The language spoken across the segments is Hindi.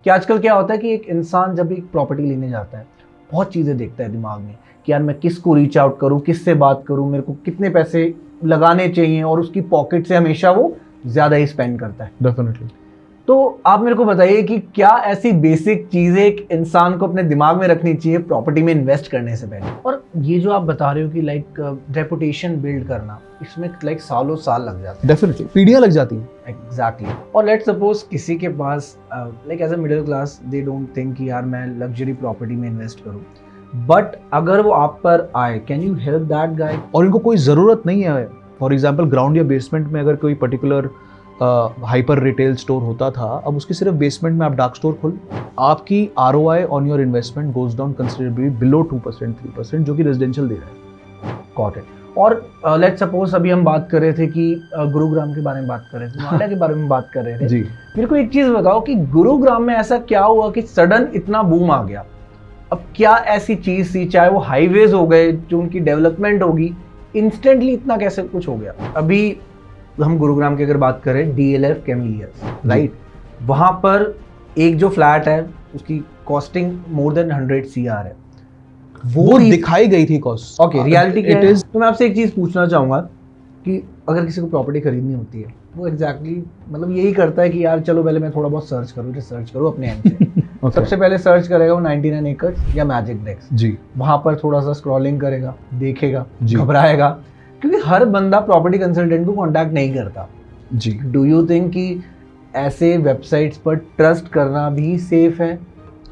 कि आजकल क्या होता है कि एक इंसान जब एक प्रॉपर्टी लेने जाता है बहुत चीज़ें देखता है दिमाग में कि यार मैं किसको रीच आउट करूँ, किससे बात करूँ, मेरे को कितने पैसे लगाने चाहिए, और उसकी पॉकेट से हमेशा वो ज़्यादा ही स्पेंड करता है। डेफिनेटली। तो आप मेरे को बताइए कि क्या ऐसी बेसिक चीज़ें एक इंसान को अपने दिमाग में रखनी चाहिए प्रॉपर्टी में इन्वेस्ट करने से पहले। और ये जो आप बता रहे हो कि लाइक रेपुटेशन बिल्ड करना, इसमें लाइक सालों साल लग जाते हैं। डेफिनेटली पीढ़ियां लग जाती हैं। एग्जैक्टली। और लेट्स सपोज किसी के पास like as a middle class they don't think कि यार मैं लग्जरी प्रॉपर्टी में इन्वेस्ट करूं, बट अगर वो आप पर आए, can you help that guy? और इनको कोई ज़रूरत नहीं है। फॉर एग्जाम्पल ग्राउंड या बेसमेंट में अगर कोई पर्टिकुलर हाइपर रिटेल स्टोर होता था, अब उसके सिर्फ बेसमेंट में आप डार्क स्टोर खोल, आपकी ROI on your investment goes down considerably below 2% 3%, जो कि रेजिडेंशियल दे रहा है। Got it. और लेट्स सपोज अभी हम बात कर रहे थे कि गुरुग्राम के बारे में बात कर रहे थे, नोएडा के बारे में बात कर रहे थे जी। मेरे को एक चीज़ बताओ कि गुरुग्राम में ऐसा क्या हुआ कि सडन इतना बूम आ गया? अब क्या ऐसी चीज़ थी, चाहे वो हाईवेज हो गए, जो उनकी डेवलपमेंट होगी, इंस्टेंटली इतना कैसे कुछ हो गया? अभी हम गुरुग्राम की अगर बात करें, DLF कैमेलियर्स, राइट, वहाँ पर एक जो फ्लैट है उसकी कॉस्टिंग मोर देन 100 CR है। वो दिखाई गई थी कॉस्ट। ओके, रियलिटी क्या है? तो मैं आपसे एक चीज़ पूछना चाहूँगा कि अगर किसी को प्रॉपर्टी खरीदनी होती है, वो एग्जैक्टली मतलब यही करता है कि यार चलो पहले मैं थोड़ा बहुत रिसर्च करूँ अपने एंड से। Okay. सबसे पहले सर्च करेगा वो 99 एकर्स या मैजिक डेस्क जी। वहाँ पर थोड़ा सा स्क्रॉलिंग करेगा, देखेगा, जी। घबराएगा, क्योंकि हर बंदा प्रॉपर्टी कंसल्टेंट को कांटेक्ट नहीं करता। जी। डू यू थिंक कि ऐसे वेबसाइट्स पर ट्रस्ट करना भी सेफ है,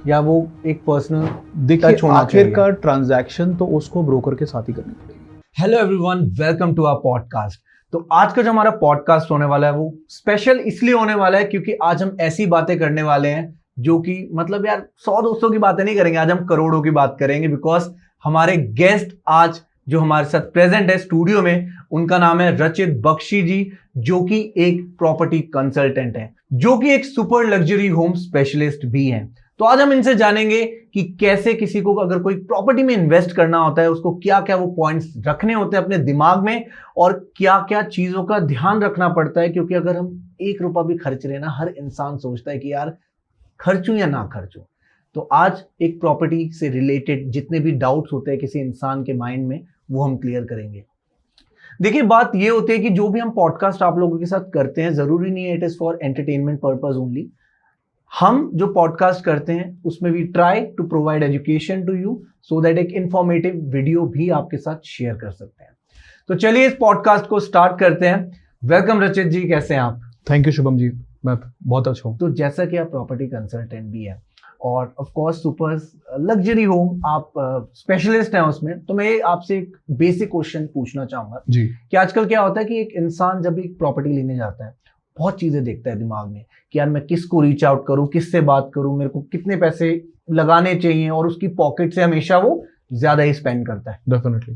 या वो एक पर्सनल देखिए, आखिरकार ट्रांजैक्शन तो उसको ब्रोकर के साथ ही करनी पड़ेगी। Hello everyone, welcome to our podcast. तो आज का जो हमारा पॉडकास्ट होने वाला है वो स्पेशल इसलिए होने वाला है क्योंकि आज हम ऐसी बातें करने वाले हैं जो कि मतलब यार 100-200 की बातें नहीं करेंगे, आज हम करोड़ों की बात करेंगे। बिकॉज हमारे गेस्ट आज जो हमारे साथ प्रेजेंट है स्टूडियो में, उनका नाम है रचित बख्शी जी, जो कि एक प्रॉपर्टी कंसल्टेंट है, जो कि एक सुपर लग्जरी होम स्पेशलिस्ट भी हैं। तो आज हम इनसे जानेंगे कि कैसे किसी को अगर कोई प्रॉपर्टी में इन्वेस्ट करना होता है, उसको क्या क्या वो पॉइंट्स रखने होते हैं अपने दिमाग में, और क्या क्या चीजों का ध्यान रखना पड़ता है। क्योंकि अगर हम 1 रुपया भी खर्च रहे ना, हर इंसान सोचता है कि यार खर्चूं या ना खर्चूं। तो आज एक प्रॉपर्टी से रिलेटेड जितने भी डाउट्स होते हैं किसी इंसान के माइंड में, वो हम क्लियर करेंगे। देखिए, बात ये होती है कि जो भी हम पॉडकास्ट आप लोगों के साथ करते हैं, जरूरी नहीं है it is for entertainment purpose only. हम जो पॉडकास्ट करते हैं उसमें we try to provide education to you, so that एक इंफॉर्मेटिव वीडियो भी आपके साथ शेयर कर सकते हैं। तो चलिए इस पॉडकास्ट को स्टार्ट करते हैं। वेलकम रचित जी, कैसे हैं आप? थैंक यू शुभम जी, मैं बहुत अच्छा हूँ। तो जैसा कि आप प्रॉपर्टी कंसल्टेंट भी हैं और of course super luxury home आप स्पेशलिस्ट हैं उसमें, तो मैं आपसे एक बेसिक क्वेश्चन पूछना चाहूंगा जी कि आजकल क्या होता है कि एक इंसान जब एक प्रॉपर्टी लेने जाता है बहुत चीजें देखता है दिमाग में कि यार मैं किसको रीच आउट करूं, किससे बात करूं, मेरे को कितने पैसे लगाने चाहिए, और उसकी पॉकेट से हमेशा वो ज्यादा ही स्पेंड करता है। डेफिनेटली।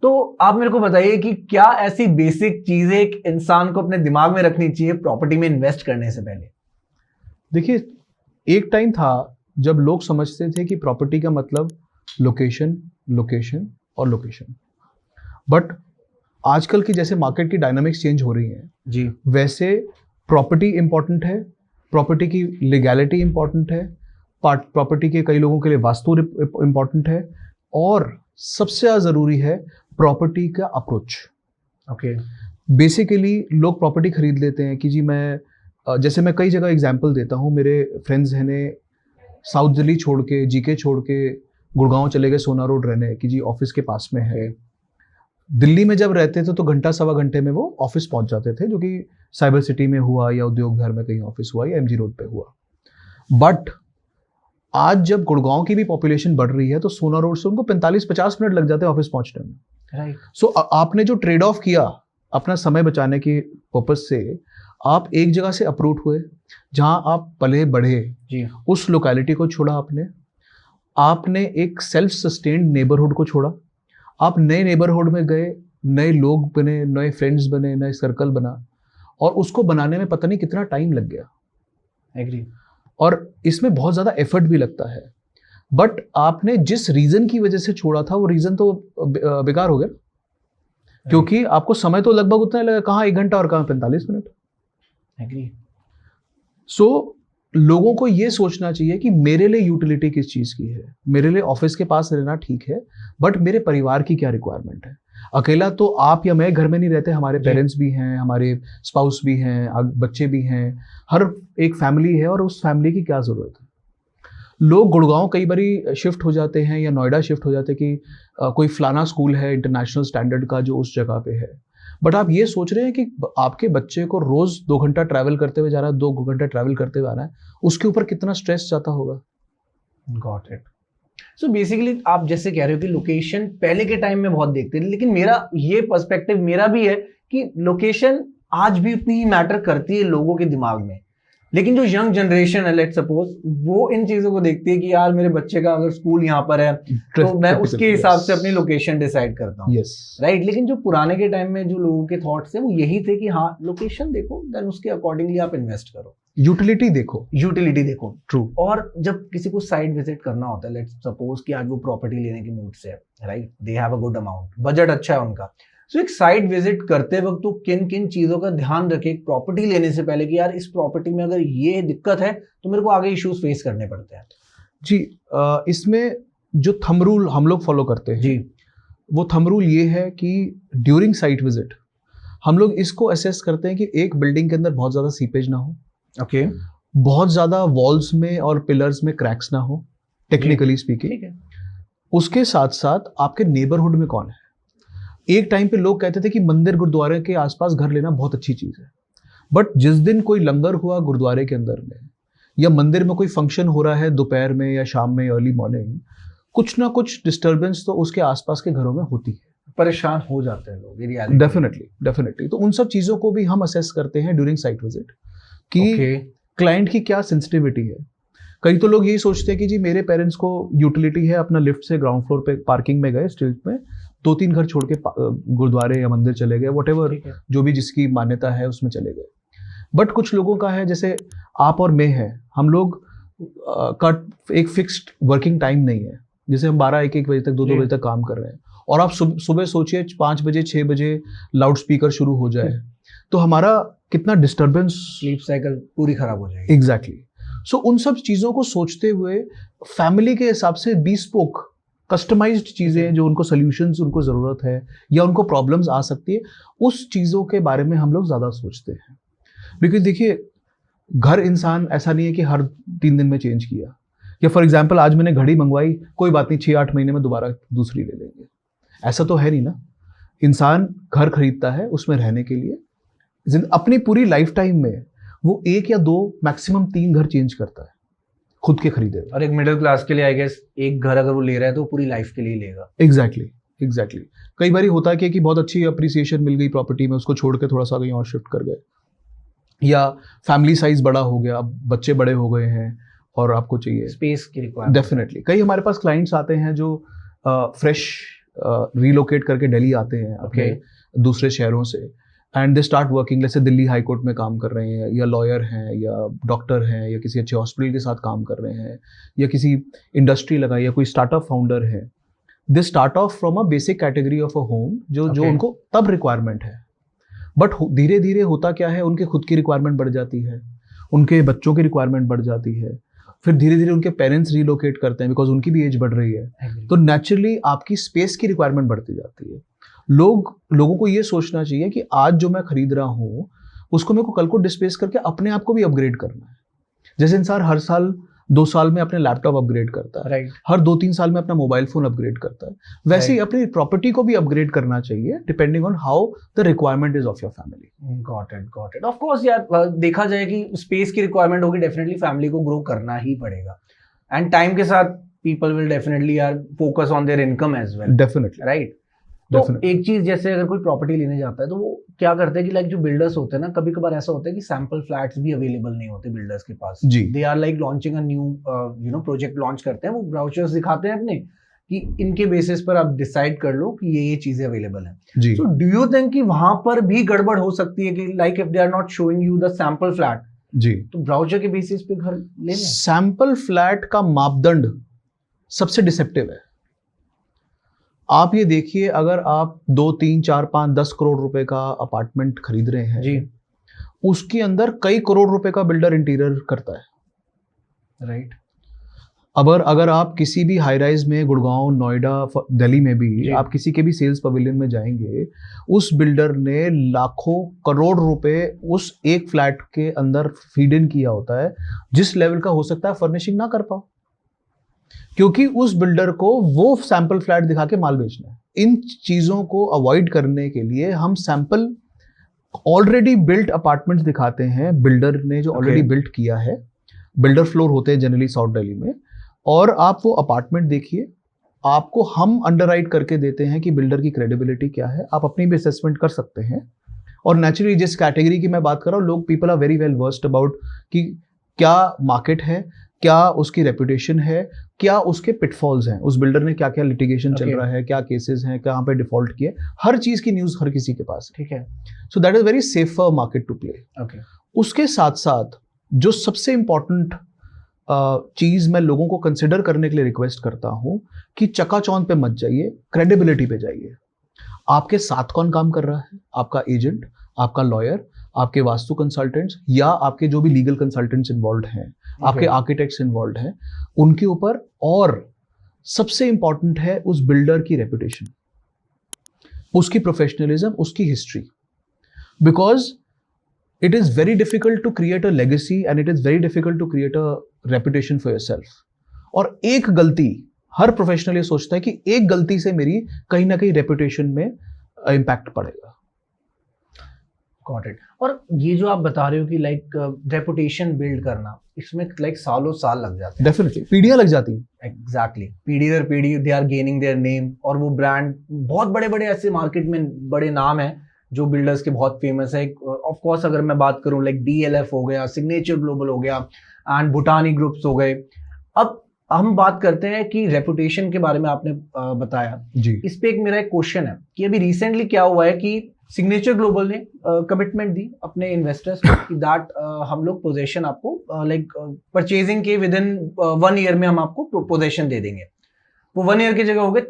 तो आप मेरे को बताइए कि क्या ऐसी बेसिक चीजें एक इंसान को अपने दिमाग में रखनी चाहिए प्रॉपर्टी में इन्वेस्ट करने से पहले? देखिए, एक टाइम था जब लोग समझते थे कि प्रॉपर्टी का मतलब लोकेशन, लोकेशन और लोकेशन। बट आजकल की जैसे मार्केट की डायनामिक्स चेंज हो रही हैं जी, वैसे प्रॉपर्टी इंपॉर्टेंट है, प्रॉपर्टी की लीगैलिटी इंपॉर्टेंट है, प्रॉपर्टी के कई लोगों के लिए वास्तु इंपॉर्टेंट है, और सबसे ज़्यादा ज़रूरी है प्रॉपर्टी का अप्रोच। ओके। बेसिकली लोग प्रॉपर्टी खरीद लेते हैं कि जी मैं जैसे मैं कई जगह एग्जांपल देता हूँ, मेरे फ्रेंड्स हैं ने साउथ दिल्ली छोड़ के, GK छोड़ के गुड़गांव चले गए सोना रोड रहने कि जी ऑफिस के पास में है। दिल्ली में जब रहते थे तो घंटा सवा घंटे में वो ऑफिस पहुंच जाते थे, जो कि साइबर सिटी में हुआ या उद्योग घर में कहीं ऑफिस हुआ या MG रोड पे हुआ। बट आज जब गुड़गांव की भी पॉपुलेशन बढ़ रही है तो सोना रोड से उनको 45-50 मिनट लग जाते हैं ऑफिस पहुंचने में। राइट। सो आपने जो ट्रेड ऑफ किया अपना समय बचाने के पर्पज से, आप एक जगह से अप्रूट हुए जहां आप पले बढ़े जी, उस लोकेलिटी को छोड़ा आपने एक सेल्फ सस्टेन्ड नेबरहुड को छोड़ा, आप नए नेबरहुड में गए, नए लोग बने, नए फ्रेंड्स बने, नए सर्कल बना, और उसको बनाने में पता नहीं कितना टाइम लग गया। एग्री। और इसमें बहुत ज़्यादा एफर्ट भी लगता है। बट आपने जिस रीज़न की वजह से छोड़ा था वो रीज़न तो बेकार हो गया, क्योंकि आपको समय तो लगभग उतना लगा, कहाँ 1 घंटा और कहाँ 45 मिनट। एग्री। सो लोगों को ये सोचना चाहिए कि मेरे लिए यूटिलिटी किस चीज की है। मेरे लिए ऑफिस के पास रहना ठीक है, बट मेरे परिवार की क्या रिक्वायरमेंट है। अकेला तो आप या मैं घर में नहीं रहते, हमारे पेरेंट्स भी हैं, हमारे स्पाउस भी हैं, बच्चे भी हैं, हर एक फैमिली है, और उस फैमिली की क्या जरूरत है। लोग गुड़गांव कई बारी शिफ्ट हो जाते हैं या नोएडा शिफ्ट हो जाते हैं कि कोई फलाना स्कूल है इंटरनेशनल स्टैंडर्ड का जो उस जगह पे है, बट आप ये सोच रहे हैं कि आपके बच्चे को रोज 2 घंटा ट्रैवल करते हुए जाना है, 2 घंटा ट्रैवल करते हुए आना है, उसके ऊपर कितना स्ट्रेस जाता होगा। Got it. सो बेसिकली आप जैसे कह रहे हो कि लोकेशन पहले के टाइम में बहुत देखते थे, लेकिन मेरा ये पर्सपेक्टिव मेरा भी है कि लोकेशन आज भी उतनी ही मैटर करती है लोगों के दिमाग में, लेकिन जो यंग जनरेशन है लेट्स सपोज, वो इन चीजों को देखती है कि यार मेरे बच्चे का अगर स्कूल यहाँ पर है तो मैं उसके हिसाब से अपनी लोकेशन डिसाइड करता हूँ, राइट। लेकिन जो पुराने के टाइम में जो लोगों के थॉट्स थे वो यही थे कि हाँ लोकेशन देखो, देन उसके अकॉर्डिंगली आप इन्वेस्ट करो, यूटिलिटी देखो, यूटिलिटी देखो। ट्रू। और जब किसी को साइट विजिट करना होता है, लेट्स सपोज कि आज वो प्रॉपर्टी लेने की मूड से है, right, they have a good amount, budget अच्छा है उनका, सो एक साइट विजिट करते वक्त तो किन किन चीजों का ध्यान रखे प्रॉपर्टी लेने से पहले कि यार इस प्रॉपर्टी में अगर ये दिक्कत है तो मेरे को आगे इश्यूज फेस करने पड़ते हैं। जी, इसमें जो थंब रूल हम लोग फॉलो करते हैं जी, वो थंब रूल ये है कि ड्यूरिंग साइट विजिट हम लोग इसको असेस करते हैं कि एक बिल्डिंग के अंदर बहुत ज्यादा सीपेज ना हो, ओके, बहुत ज्यादा वॉल्स में और पिलर्स में क्रैक्स ना हो, टेक्निकली स्पीकिंग। उसके साथ साथ आपके नेबरहुड में कौन है। एक टाइम पे लोग कहते थे कि मंदिर गुरुद्वारे के आसपास घर लेना बहुत अच्छी चीज है, बट जिस दिन कोई लंगर हुआ गुरुद्वारे के अंदर में या मंदिर में कोई फंक्शन हो रहा है दोपहर में या शाम में अर्ली मॉर्निंग, कुछ ना कुछ डिस्टर्बेंस तो उसके आसपास के घरों में होती है, परेशान हो जाते हैं लोग, ये रियलिटी। डेफिनेटली। तो उन सब चीजों को भी हम असेस करते हैं ड्यूरिंग साइट विजिट कि क्लाइंट की क्या सेंसिटिविटी है। कई तो लोग यही सोचते हैं कि जी मेरे पेरेंट्स को यूटिलिटी है, अपना लिफ्ट से ग्राउंड फ्लोर पे पार्किंग में गए, स्ट्रीट में 2-3 घर छोड़ के गुरुद्वारे या मंदिर चले गए, व्हाटएवर जो भी जिसकी मान्यता है उसमें चले गए। बट कुछ लोगों का है, जैसे आप और मैं है, हम लोग का एक फिक्स्ड वर्किंग टाइम नहीं है, जैसे हम 12-1 बजे तक 2-2 बजे तक काम कर रहे हैं, और आप सुबह सोचिए 5 बजे 6 बजे लाउड स्पीकर शुरू हो जाए तो हमारा कितना डिस्टर्बेंस, स्लीप साइकिल पूरी खराब हो जाएगी। एग्जैक्टली। सो उन सब चीजों को सोचते हुए फैमिली के हिसाब से bespoke कस्टमाइज्ड चीजें जो उनको सॉल्यूशंस उनको जरूरत है या उनको प्रॉब्लम्स आ सकती है, उस चीजों के बारे में हम लोग ज्यादा सोचते हैं। बिकॉज देखिए, घर इंसान ऐसा नहीं है कि हर 3 दिन में चेंज किया, या फॉर एग्जाम्पल आज मैंने घड़ी मंगवाई, कोई बात नहीं 6-8 महीने में दोबारा दूसरी ले लेंगे, ऐसा तो है नहीं ना। इंसान घर खरीदता है उसमें रहने के लिए, अपनी पूरी लाइफ टाइम में वो 1 या 2 मैक्सिमम 3 घर चेंज करता है खुद के खरीदे। और एक मिडिल क्लास के लिए आई गेस एक घर अगर वो ले रहा है तो पूरी लाइफ के लिए लेगा। एग्जैक्टली। कई बार होता है कि बहुत अच्छी अप्रिसिएशन मिल गई प्रॉपर्टी में, उसको छोड़ के थोड़ा सा कहीं और शिफ्ट कर गए, या फैमिली साइज बड़ा हो गया, अब बच्चे बड़े हो गए हैं और आपको चाहिए स्पेस की रिक्वायरमेंट। डेफिनेटली। कई हमारे पास क्लाइंट्स आते हैं जो फ्रेश रिलोकेट करके दिल्ली आते हैं अपने दूसरे शहरों से, एंड दे स्टार्ट वर्किंग, जैसे दिल्ली हाई कोर्ट में काम कर रहे हैं, या लॉयर हैं, या डॉक्टर हैं, या किसी अच्छे हॉस्पिटल के साथ काम कर रहे हैं, या किसी इंडस्ट्री लगाई, या कोई स्टार्टअप फाउंडर है। They start of from a basic category of a home जो उनको तब रिक्वायरमेंट है, बट धीरे धीरे होता क्या है, उनके खुद की रिक्वायरमेंट बढ़ जाती है, उनके बच्चों की रिक्वायरमेंट बढ़ जाती है, फिर धीरे धीरे उनके पेरेंट्स रिलोकेट करते हैं बिकॉज उनकी भी एज बढ़ रही है, तो नेचुरली आपकी स्पेस की रिक्वायरमेंट बढ़ती जाती है। लोगों को ये सोचना चाहिए कि आज जो मैं खरीद रहा हूँ उसको मेरे को कल को डिस्प्लेस करके अपने आप को भी अपग्रेड करना है। जैसे इंसान हर साल 2 साल में अपने लैपटॉप अपग्रेड करता है, राइट, हर 2-3 साल में अपना मोबाइल फोन अपग्रेड करता है, वैसे ही अपनी प्रॉपर्टी को भी अपग्रेड करना चाहिए depending on how the requirement is of your family. Got it. Of course यार, देखा जाए कि स्पेस की रिक्वायरमेंट होगी, डेफिनेटली फैमिली को ग्रो करना ही पड़ेगा, एंड टाइम के साथ पीपल विल डेफिनेटली यार focus on their income as well, definitely, right. तो एक चीज, जैसे अगर कोई प्रॉपर्टी लेने जाता है तो वो क्या करते हैं कि लाइक जो बिल्डर्स होते हैं ना, कभी कभार ऐसा होता है कि सैंपल फ्लैट्स भी अवेलेबल नहीं होते बिल्डर्स के पास। They are like launching a new project launch करते हैं, वो ब्राउचर्स दिखाते हैं अपने कि इनके बेसिस पर आप डिसाइड कर लो कि ये चीजें अवेलेबल हैं। सो डू यू थिंक कि वहां पर भी गड़बड़ हो सकती है कि like if they are not showing you the sample flat, जी, तो ब्राउचर के बेसिस पे घर ले लें? सैंपल फ्लैट का मापदंड सबसे डिसेप्टिव है। आप ये देखिए, अगर आप 2, 3, 4, 5, 10 करोड़ रुपए का अपार्टमेंट खरीद रहे हैं जी, उसके अंदर कई करोड़ रुपए का बिल्डर इंटीरियर करता है, राइट। अगर आप किसी भी हाई राइज में गुड़गांव, नोएडा, दिल्ली में भी जी। आप किसी के भी सेल्स पवेलियन में जाएंगे, उस बिल्डर ने लाखों करोड़ रुपए उस एक फ्लैट के अंदर फीड इन किया होता है, जिस लेवल का हो सकता है फर्निशिंग ना कर पाओ, क्योंकि उस बिल्डर को वो सैंपल फ्लैट दिखा के माल बेचना है। इन चीजों को अवॉइड करने के लिए हम सैंपल ऑलरेडी बिल्ट अपार्टमेंट्स दिखाते हैं, बिल्डर ने जो ऑलरेडी बिल्ट किया है। बिल्डर फ्लोर होते हैं जनरली साउथ दिल्ली में, और आप वो अपार्टमेंट देखिए, आपको हम अंडरराइट करके देते हैं कि बिल्डर की क्रेडिबिलिटी क्या है, आप अपनी भी असेसमेंट कर सकते हैं। और नेचुरली जिस कैटेगरी की मैं बात कर रहा हूँ, लोग people are very well versed about कि क्या मार्केट है, क्या उसकी रेपुटेशन है, क्या उसके पिटफॉल्स हैं, उस बिल्डर ने क्या क्या लिटिगेशन चल रहा है, क्या केसेस हैं, कहाँ पे डिफॉल्ट किए, हर चीज की न्यूज हर किसी के पास है। ठीक है। So that is very safer market to play. Okay. उसके साथ साथ जो सबसे इंपॉर्टेंट चीज मैं लोगों को कंसिडर करने के लिए रिक्वेस्ट करता हूं कि चकाचौंध पे मत जाइए, क्रेडिबिलिटी पे जाइए। आपके साथ कौन काम कर रहा है, आपका एजेंट, आपका लॉयर, आपके वास्तु कंसल्टेंट्स, या आपके जो भी लीगल कंसल्टेंट्स इन्वॉल्व हैं, आपके आर्किटेक्ट्स इन्वॉल्व हैं, उनके ऊपर। और सबसे इंपॉर्टेंट है उस बिल्डर की रेपुटेशन, उसकी प्रोफेशनलिज्म, उसकी history. Because it is very difficult to create a legacy and it is very difficult to create a reputation for yourself. और एक गलती, हर प्रोफेशनल ये सोचता है कि एक गलती से मेरी कहीं ना कहीं रेपुटेशन में इम्पैक्ट पड़ेगा। Got it. और ये जो आप बता रहे हो कि लाइक रेपुटेशन बिल्ड करना, इसमें लाइक सालों साल लग जाते हैं। डेफिनेटली पीढ़ियां लग जाती हैं। एग्जैक्टली, पीढ़ी दर पीढ़ी they are gaining their name, और वो ब्रांड बहुत बड़े बड़े ऐसे मार्केट में बड़े नाम हैं जो बिल्डर्स के बहुत फेमस है। ऑफ कोर्स अगर मैं बात करूं लाइक DLF हो गया, सिग्नेचर ग्लोबल हो गया, एंड भूटानी ग्रुप्स हो गए। अब हम बात करते हैं कि रेपुटेशन के बारे में आपने बताया जी। इस पे एक मेरा एक क्वेश्चन है कि अभी रिसेंटली क्या हुआ है कि सिग्नेचर ग्लोबल ने कमिटमेंट दी अपने इन्वेस्टर्स को कि दैट हम लोग पोजीशन आपको लाइक परचेजिंग के विद इन 1 ईयर में हम आपको पोजीशन दे देंगे। वो 1 ईयर की जगह हो गए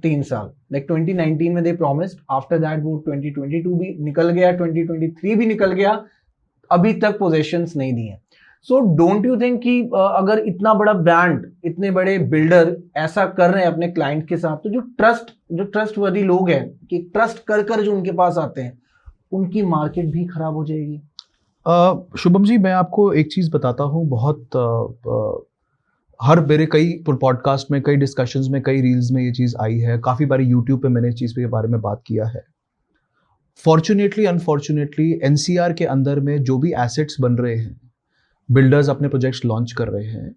3 साल। लाइक 2019 में दे प्रॉमिस्ड, आफ्टर दैट वो 2022 भी निकल गया, 2023 भी निकल गया, अभी तक पोजीशंस नहीं दी हैं। सो डोंट यू थिंक कि अगर इतना बड़ा ब्रांड, इतने बड़े बिल्डर ऐसा कर रहे हैं अपने क्लाइंट के साथ, तो जो ट्रस्टवर्दी लोग हैं कि ट्रस्ट कर कर जो उनके पास आते हैं, उनकी मार्केट भी खराब हो जाएगी? शुभम जी, मैं आपको एक चीज बताता हूँ। बहुत हर मेरे कई पॉडकास्ट में, कई डिस्कशंस में, कई रील्स में ये चीज़ आई है, काफ़ी बारी यूट्यूब पे मैंने इस चीज़ के बारे में बात किया है। फॉर्चुनेटली अनफॉर्चुनेटली NCR के अंदर में जो भी एसेट्स बन रहे हैं, बिल्डर्स अपने प्रोजेक्ट्स लॉन्च कर रहे हैं,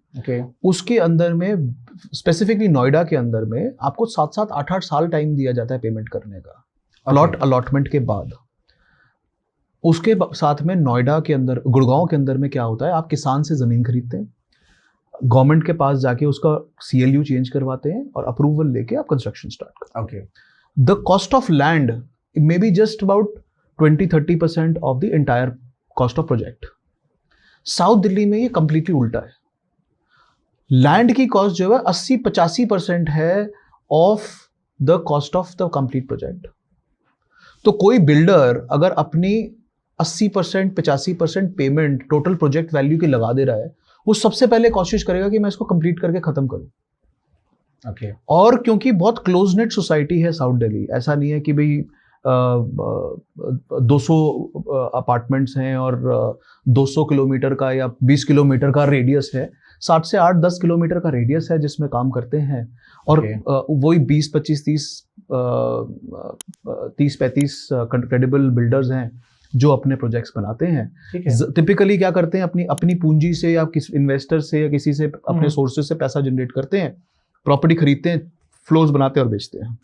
उसके अंदर में स्पेसिफिकली नोएडा के अंदर में आपको 7-7, 8-8 साल टाइम दिया जाता है पेमेंट करने का, प्लॉट अलॉटमेंट के बाद। उसके साथ में नोएडा के अंदर, गुड़गांव के अंदर में क्या होता है, आप किसान से ज़मीन खरीदते हैं, गवर्नमेंट के पास जाके उसका CLU चेंज करवाते हैं और अप्रूवल लेके आप कंस्ट्रक्शन स्टार्ट करते हैं। The cost of land may be just about 20-30% of the entire cost of project. South Delhi में ये कंप्लीटली उल्टा है। लैंड की कॉस्ट जो है 80-85% है of the cost of the complete project. तो कोई बिल्डर अगर अपनी 80%, 85% पेमेंट टोटल प्रोजेक्ट वैल्यू की लगा दे रहा है, वो सबसे पहले कोशिश करेगा कि मैं इसको कंप्लीट करके खत्म करूं। और क्योंकि बहुत क्लोज नेट सोसाइटी है साउथ दिल्ली, ऐसा नहीं है कि भाई 200 अपार्टमेंट्स हैं और 200 किलोमीटर का या 20 किलोमीटर का रेडियस है। 7 से 8-10 किलोमीटर का रेडियस है जिसमें काम करते हैं, और वही 20-25-30-35 क्रेडिबल बिल्डर्स हैं जो अपने प्रोजेक्ट्स बनाते हैं। टिपिकली क्या करते हैं, अपनी पूंजी से या किसी इन्वेस्टर से या किसी से अपने सोर्सेज से पैसा जनरेट करते हैं, प्रॉपर्टी खरीदते हैं, फ्लोर्स बनाते हैं और बेचते हैं।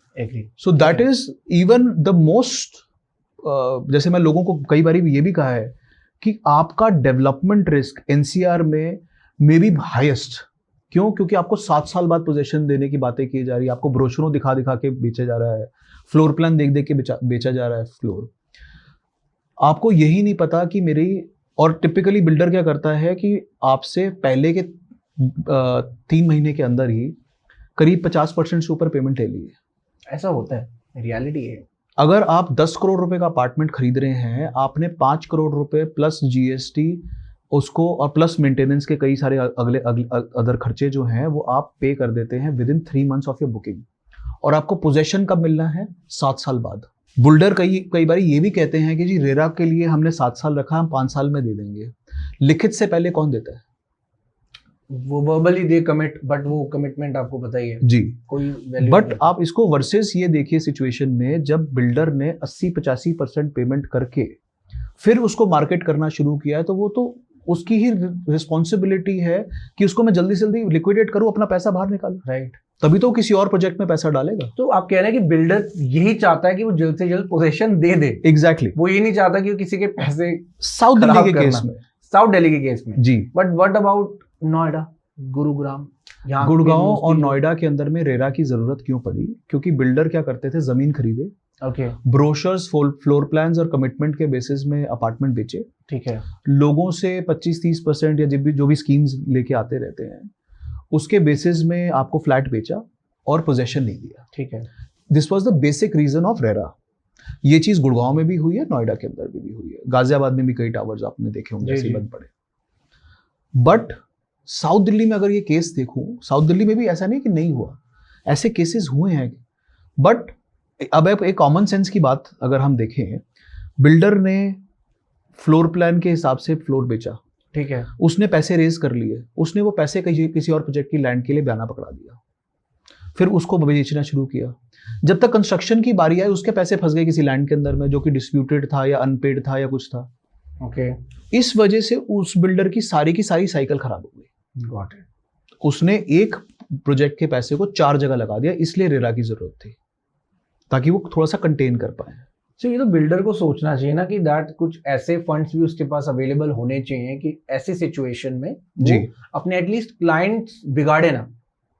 सो that is even the most, जैसे मैं लोगों को कई बार ये भी कहा है कि आपका डेवलपमेंट रिस्क NCR में मे बी हाईएस्ट। क्यों? क्योंकि आपको 7 साल बाद पोजीशन देने की बातें की जा रही है, आपको ब्रोशरों दिखा दिखा के बेचा जा रहा है, फ्लोर प्लान देख देख के बेचा जा रहा है फ्लोर। आपको यही नहीं पता कि मेरी, और टिपिकली बिल्डर क्या करता है कि आपसे पहले के 3 महीने के अंदर ही करीब 50% से ऊपर पेमेंट ले ली है। ऐसा होता है, रियलिटी है। अगर आप 10 करोड़ रुपए का अपार्टमेंट खरीद रहे हैं, आपने 5 करोड़ रुपए प्लस GST उसको, और प्लस मेंटेनेंस के कई सारे अगले अदर खर्चे जो हैं वो आप पे कर देते हैं with in 3 months of your booking. और आपको पोजेशन कब मिलना है? 7 साल बाद। बुल्डर कई बार ये भी कहते हैं कि जी रेरा के लिए हमने 7 साल रखा, हम 5 साल में दे देंगे। लिखित से पहले कौन देता है? वो वर्बली दे कमिट, बट वो कमिटमेंट आपको पता ही है जी, कोई वैल्यू बट आप इसको वर्सेस ये देखिए सिचुएशन में जब बिल्डर ने 80-85% पेमेंट करके फिर उसको मार्केट करना शुरू किया है, तो वो तो उसकी ही रिस्पॉन्सिबिलिटी है कि उसको मैं जल्दी से जल्दी लिक्विडेट करूं, अपना पैसा बाहर निकालूं। राइट। तभी तो किसी और प्रोजेक्ट में पैसा डालेगा। तो आप कह रहे हैं कि बिल्डर यही चाहता है कि वो जल्द से जल्द पोजीशन दे दे। एग्जैक्टली। वो ये नहीं चाहता कि वो किसी के पैसे साउथ दिल्ली के केस में, साउथ दिल्ली के केस में जी। But what about Noida, Gurugram? Gurgaon और नोएडा के अंदर में रेरा की जरूरत क्यों पड़ी? क्योंकि बिल्डर क्या करते थे, जमीन खरीदे, ओके, ब्रोशर्स, फ्लोर प्लान्स और कमिटमेंट के बेसिस में अपार्टमेंट बेचे, ठीक है, लोगों से 25-30% या जो भी स्कीम्स लेके आते रहते हैं उसके बेसिस में आपको फ्लैट बेचा और पोजेशन नहीं दिया, ठीक है। This was the basic reason of RERA. ये चीज गुड़गांव में भी हुई है, नोएडा के अंदर भी हुई है, गाजियाबाद में भी कई टावर्स आपने देखे होंगे ऐसे बंद पड़े। बट साउथ दिल्ली में अगर ये केस देखूं, साउथ दिल्ली में भी ऐसा नहीं कि नहीं हुआ, ऐसे केसेस हुए हैं। बट अब एक कॉमन सेंस की बात अगर हम देखें, बिल्डर ने फ्लोर प्लान के हिसाब से फ्लोर बेचा, ठीक है, उसने पैसे रेज कर लिए, उसने वो पैसे किसी और प्रोजेक्ट की लैंड के लिए बयाना पकड़ा दिया, फिर उसको बेचना शुरू किया। जब तक कंस्ट्रक्शन की बारी आई उसके पैसे फंस गए किसी लैंड के अंदर में जो कि डिस्प्यूटेड था या अनपेड था या कुछ था। ओके। इस वजह से उस बिल्डर की सारी साइकिल खराब हो गई। Got it. उसने एक प्रोजेक्ट के पैसे को 4 जगह लगा दिया, इसलिए रेरा की जरूरत थी ताकि वो थोड़ा सा कंटेन कर पाए। तो ये तो बिल्डर को सोचना चाहिए ना कि दैट कुछ ऐसे फंड्स भी उसके पास अवेलेबल होने चाहिए कि ऐसी सिचुएशन में जी अपने एटलीस्ट क्लाइंट्स बिगाड़े ना,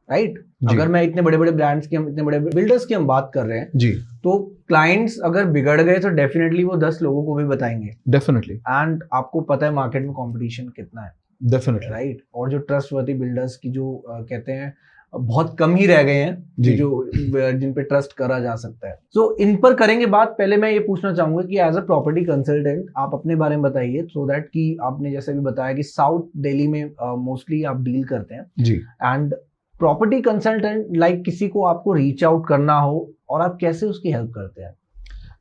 राइट? अगर मैं इतने बड़े बड़े ब्रांड्स की, हम इतने बड़े बिल्डर्स की हम बात कर रहे हैं जी, तो क्लाइंट्स अगर बिगड़ गए तो डेफिनेटली वो 10 लोगों को भी बताएंगे। डेफिनेटली। एंड आपको पता है मार्केट में कंपटीशन कितना है, डेफिनेटली, राइट? और जो ट्रस्टवर्दी बिल्डर्स की जो कहते हैं बहुत कम ही रह गए हैं जो जिन पे ट्रस्ट करा जा सकता है। सो इन पर करेंगे बात। पहले मैं ये पूछना चाहूंगा कि एज अ प्रॉपर्टी कंसल्टेंट आप अपने बारे में बताइए, सो दैट कि आपने जैसे भी बताया कि साउथ दिल्ली में मोस्टली आप डील करते हैं जी। एंड प्रॉपर्टी कंसल्टेंट लाइक किसी को आपको रीच आउट करना हो और आप कैसे उसकी हेल्प करते हैं?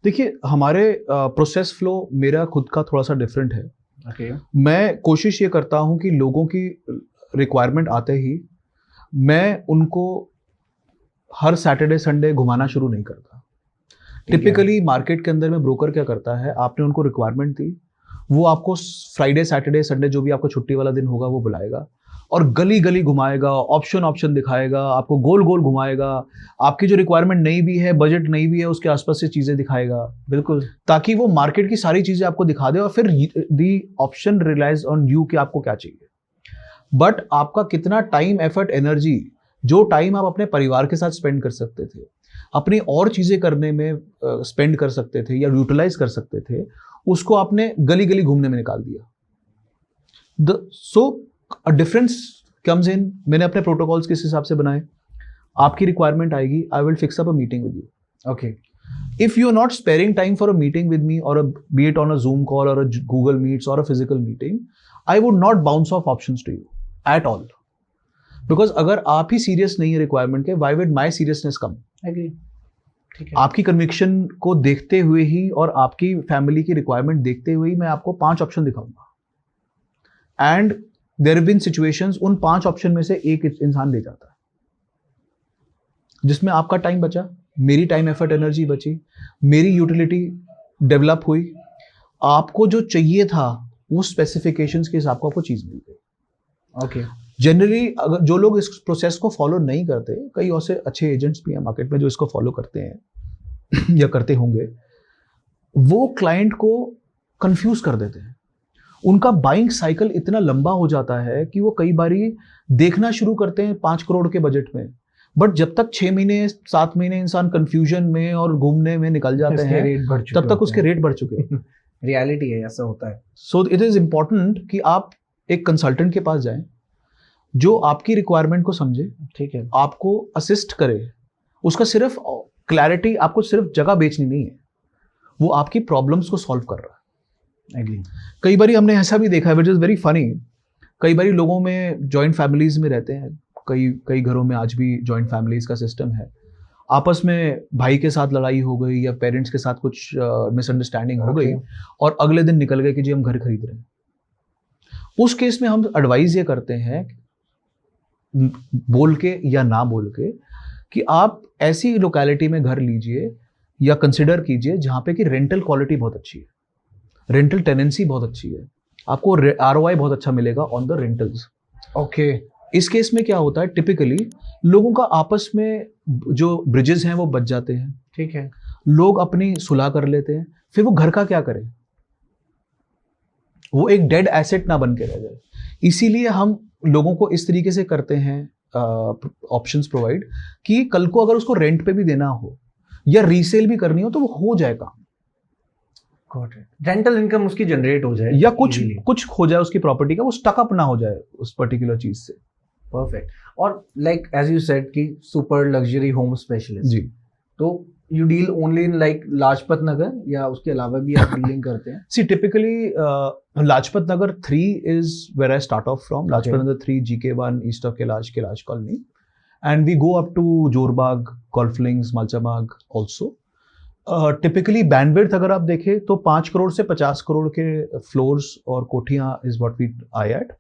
देखिए, हमारे प्रोसेस फ्लो मेरा खुद का थोड़ा सा डिफरेंट है। ओके। मैं कोशिश ये करता हूँ कि लोगों की रिक्वायरमेंट आते ही मैं उनको हर सैटरडे संडे घुमाना शुरू नहीं करता। टिपिकली मार्केट के अंदर में ब्रोकर क्या करता है, आपने उनको रिक्वायरमेंट दी, वो आपको फ्राइडे सैटरडे संडे जो भी आपका छुट्टी वाला दिन होगा वो बुलाएगा और गली गली घुमाएगा, ऑप्शन दिखाएगा, आपको गोल गोल घुमाएगा, आपकी जो रिक्वायरमेंट नहीं भी है, बजट नहीं भी है, उसके आसपास से चीजें दिखाएगा, बिल्कुल, ताकि वो मार्केट की सारी चीजें आपको दिखा दे और फिर the option relies on you कि आपको क्या चाहिए। बट आपका कितना टाइम, एफर्ट, एनर्जी, जो टाइम आप अपने परिवार के साथ स्पेंड कर सकते थे, अपनी और चीजें करने में स्पेंड कर सकते थे या यूटिलाइज कर सकते थे, उसको आपने गली गली घूमने में निकाल दिया। सो अ डिफरेंस कम्स इन। मैंने अपने प्रोटोकॉल्स किस हिसाब से बनाए, आपकी रिक्वायरमेंट आएगी, I will fix up a meeting with you. Okay. If you are not sparing time for a meeting with me or be it on a Zoom call or a Google Meets or a physical meeting, I would not bounce off options to you at all. Because अगर आप ही सीरियस नहीं है रिक्वायरमेंट के, why would my seriousness come? Agree. ठीक है। आपकी कन्विक्शन को देखते हुए ही और आपकी फैमिली की रिक्वायरमेंट देखते हुए ही मैं आपको 5 ऑप्शन दिखाऊंगा। And there have been situations, उन 5 ऑप्शन में से एक इंसान ले जाता है, जिसमें आपका टाइम बचा, मेरी टाइम, एफर्ट, एनर्जी बची, मेरी यूटिलिटी डेवलप हुई, आपको जो चाहिए था उस स्पेसिफिकेशंस के हिसाब से आपको चीज मिल गई। ओके। जनरली अगर जो लोग इस प्रोसेस को फॉलो नहीं करते, कई और से अच्छे एजेंट्स भी हैं मार्केट में जो इसको फॉलो करते हैं या करते होंगे, वो क्लाइंट को कंफ्यूज कर देते हैं। उनका बाइंग साइकिल इतना लंबा हो जाता है कि वो कई बारी देखना शुरू करते हैं 5 करोड़ के बजट में, बट जब तक 6 महीने 7 महीने इंसान कंफ्यूजन में और घूमने में निकल जाते हैं, तब तक उसके रेट बढ़ चुके हैं। रियलिटी है, ऐसा होता है। सो इट इज इंपॉर्टेंट कि आप एक कंसल्टेंट के पास जाएं जो आपकी रिक्वायरमेंट को समझे, ठीक है, आपको असिस्ट करे। उसका सिर्फ क्लैरिटी, आपको सिर्फ जगह बेचनी नहीं है, वो आपकी प्रॉब्लम्स को सॉल्व कर रहा है। एग्री। कई बार हमने ऐसा भी देखा है विच इज़ वेरी फनी, कई बार लोगों में जॉइंट फैमिलीज में रहते हैं, कई घरों में आज भी जॉइंट फैमिलीज का सिस्टम है, आपस में भाई के साथ लड़ाई हो गई या पेरेंट्स के साथ कुछ मिसअंडरस्टैंडिंग हो गई और अगले दिन निकल गए कि जी हम घर खरीद रहे हैं। उस केस में हम एडवाइस ये करते हैं बोल के या ना बोल के कि आप ऐसी लोकेलिटी में घर लीजिए या कंसिडर कीजिए जहाँ पे कि रेंटल क्वालिटी बहुत अच्छी है, रेंटल टेनेंसी बहुत अच्छी है, आपको ROI बहुत अच्छा मिलेगा ऑन द रेंटल्स। ओके। इस केस में क्या होता है, टिपिकली लोगों का आपस में जो ब्रिजेस हैं वो बच जाते हैं, ठीक है, लोग अपनी सुलह कर लेते हैं, फिर वो घर का क्या करें, वो एक डेड एसेट ना बन के रह जाए। इसीलिए हम लोगों को इस तरीके से करते हैं ऑप्शंस प्रोवाइड कि कल को अगर उसको रेंट पे भी देना हो या रीसेल भी करनी हो तो वो हो जाएगा, रेंटल इनकम उसकी जनरेट हो जाए या कुछ हो जाए उसकी प्रॉपर्टी का, वो स्टकअप ना हो जाए उस पर्टिकुलर चीज से। परफेक्ट। और लाइक एज यू सेड कि सुपर लग्जरी होम स्पेशलिस्ट जी, तो you deal only in like Lajpat Nagar या उसके अलावा भी आप डीलिंग करते हैं? See typically Lajpat Nagar 3 is where I start off from. Lajpat Nagar 3, GK1, east of Kailash Colony, and we go up to Jorbagh, Golf Links, Malchabagh also. Typically bandwidth अगर आप देखें तो 5 करोड़ से 50 करोड़ के फ्लोर्स और कोठियां is what we I at.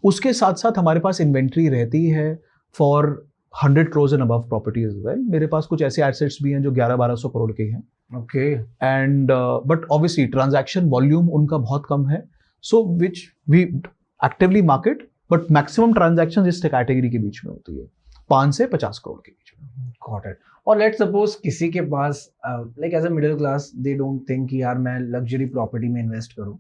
उसके साथ साथ हमारे पास इन्वेंट्री रहती है for 100 crore and above property as well. मेरे पास कुछ ऐसे एसेट्स भी हैं जो 1100-1200 करोड़ के हैं। Okay. And but obviously transaction volume उनका बहुत कम है, so which we actively market, but maximum transaction इस कैटेगरी के बीच में होती है, 5 से 50 करोड़ के बीच में। Got it. और लेट्स सपोज किसी के पास like as a middle class they don't think कि यार मैं लग्जरी प्रॉपर्टी में इन्वेस्ट करूं,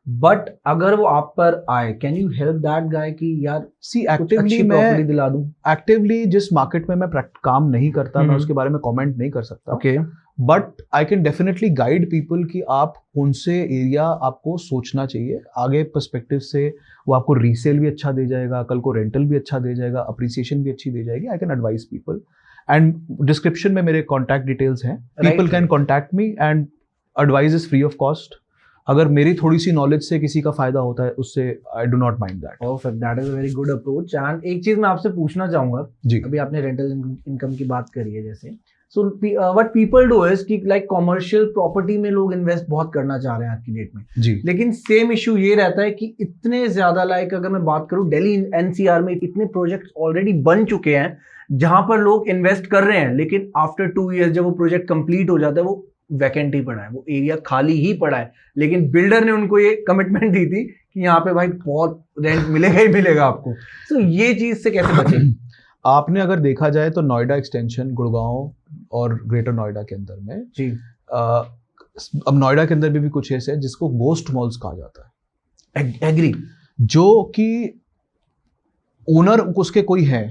बट अगर वो आप पर आए, can you help that guy कि यार सी कुछ अच्छी प्रॉपर्टी दिला दूं? एक्टिवली जिस मार्केट में मैं काम नहीं करता, मैं उसके बारे में कमेंट नहीं कर सकता, okay, but I can definitely guide people कि आप कौन से एरिया आपको सोचना चाहिए आगे पर्सपेक्टिव से। वो आपको रीसेल भी अच्छा दे जाएगा, कल को रेंटल भी अच्छा दे जाएगा, अप्रिसिएशन भी अच्छी दे जाएगी। I can advice people and description में मेरे कॉन्टैक्ट डिटेल्स हैं, people can contact me and advice is free of cost. अगर मेरी थोड़ी सी नॉलेज से किसी का फायदा होता है उससे I do not mind that. Perfect, that is a very good approach. And एक चीज मैं आपसे पूछना चाहूंगा जी, अभी आपने रेंटल इनकम की बात करी है जैसे, so what people do is कि लाइक कमर्शियल प्रॉपर्टी में लोग इन्वेस्ट बहुत करना चाह रहे हैं आज की डेट में जी, लेकिन सेम इशू ये रहता है कि इतने ज्यादा लाइक अगर मैं बात करूं दिल्ली NCR में इतने प्रोजेक्ट्स ऑलरेडी बन चुके हैं जहां पर लोग इन्वेस्ट कर रहे हैं, लेकिन आफ्टर 2 years जब वो प्रोजेक्ट कंप्लीट हो जाता है वो वैकेंट ही पड़ा है, वो एरिया खाली ही पड़ा है, लेकिन बिल्डर ने उनको ये कमिटमेंट दी थी कि यहाँ पे भाई बहुत रेंट मिलेगा ही मिलेगा आपको। तो ये चीज से कैसे बचे? आपने अगर देखा जाए तो नोएडा एक्सटेंशन, गुड़गांव और ग्रेटर नोएडा के अंदर में जी, अब नोएडा के अंदर भी कुछ ऐसे है जिसको गोस्ट मॉल्स कहा जाता है। एग्री। जो कि ओनर उसके कोई है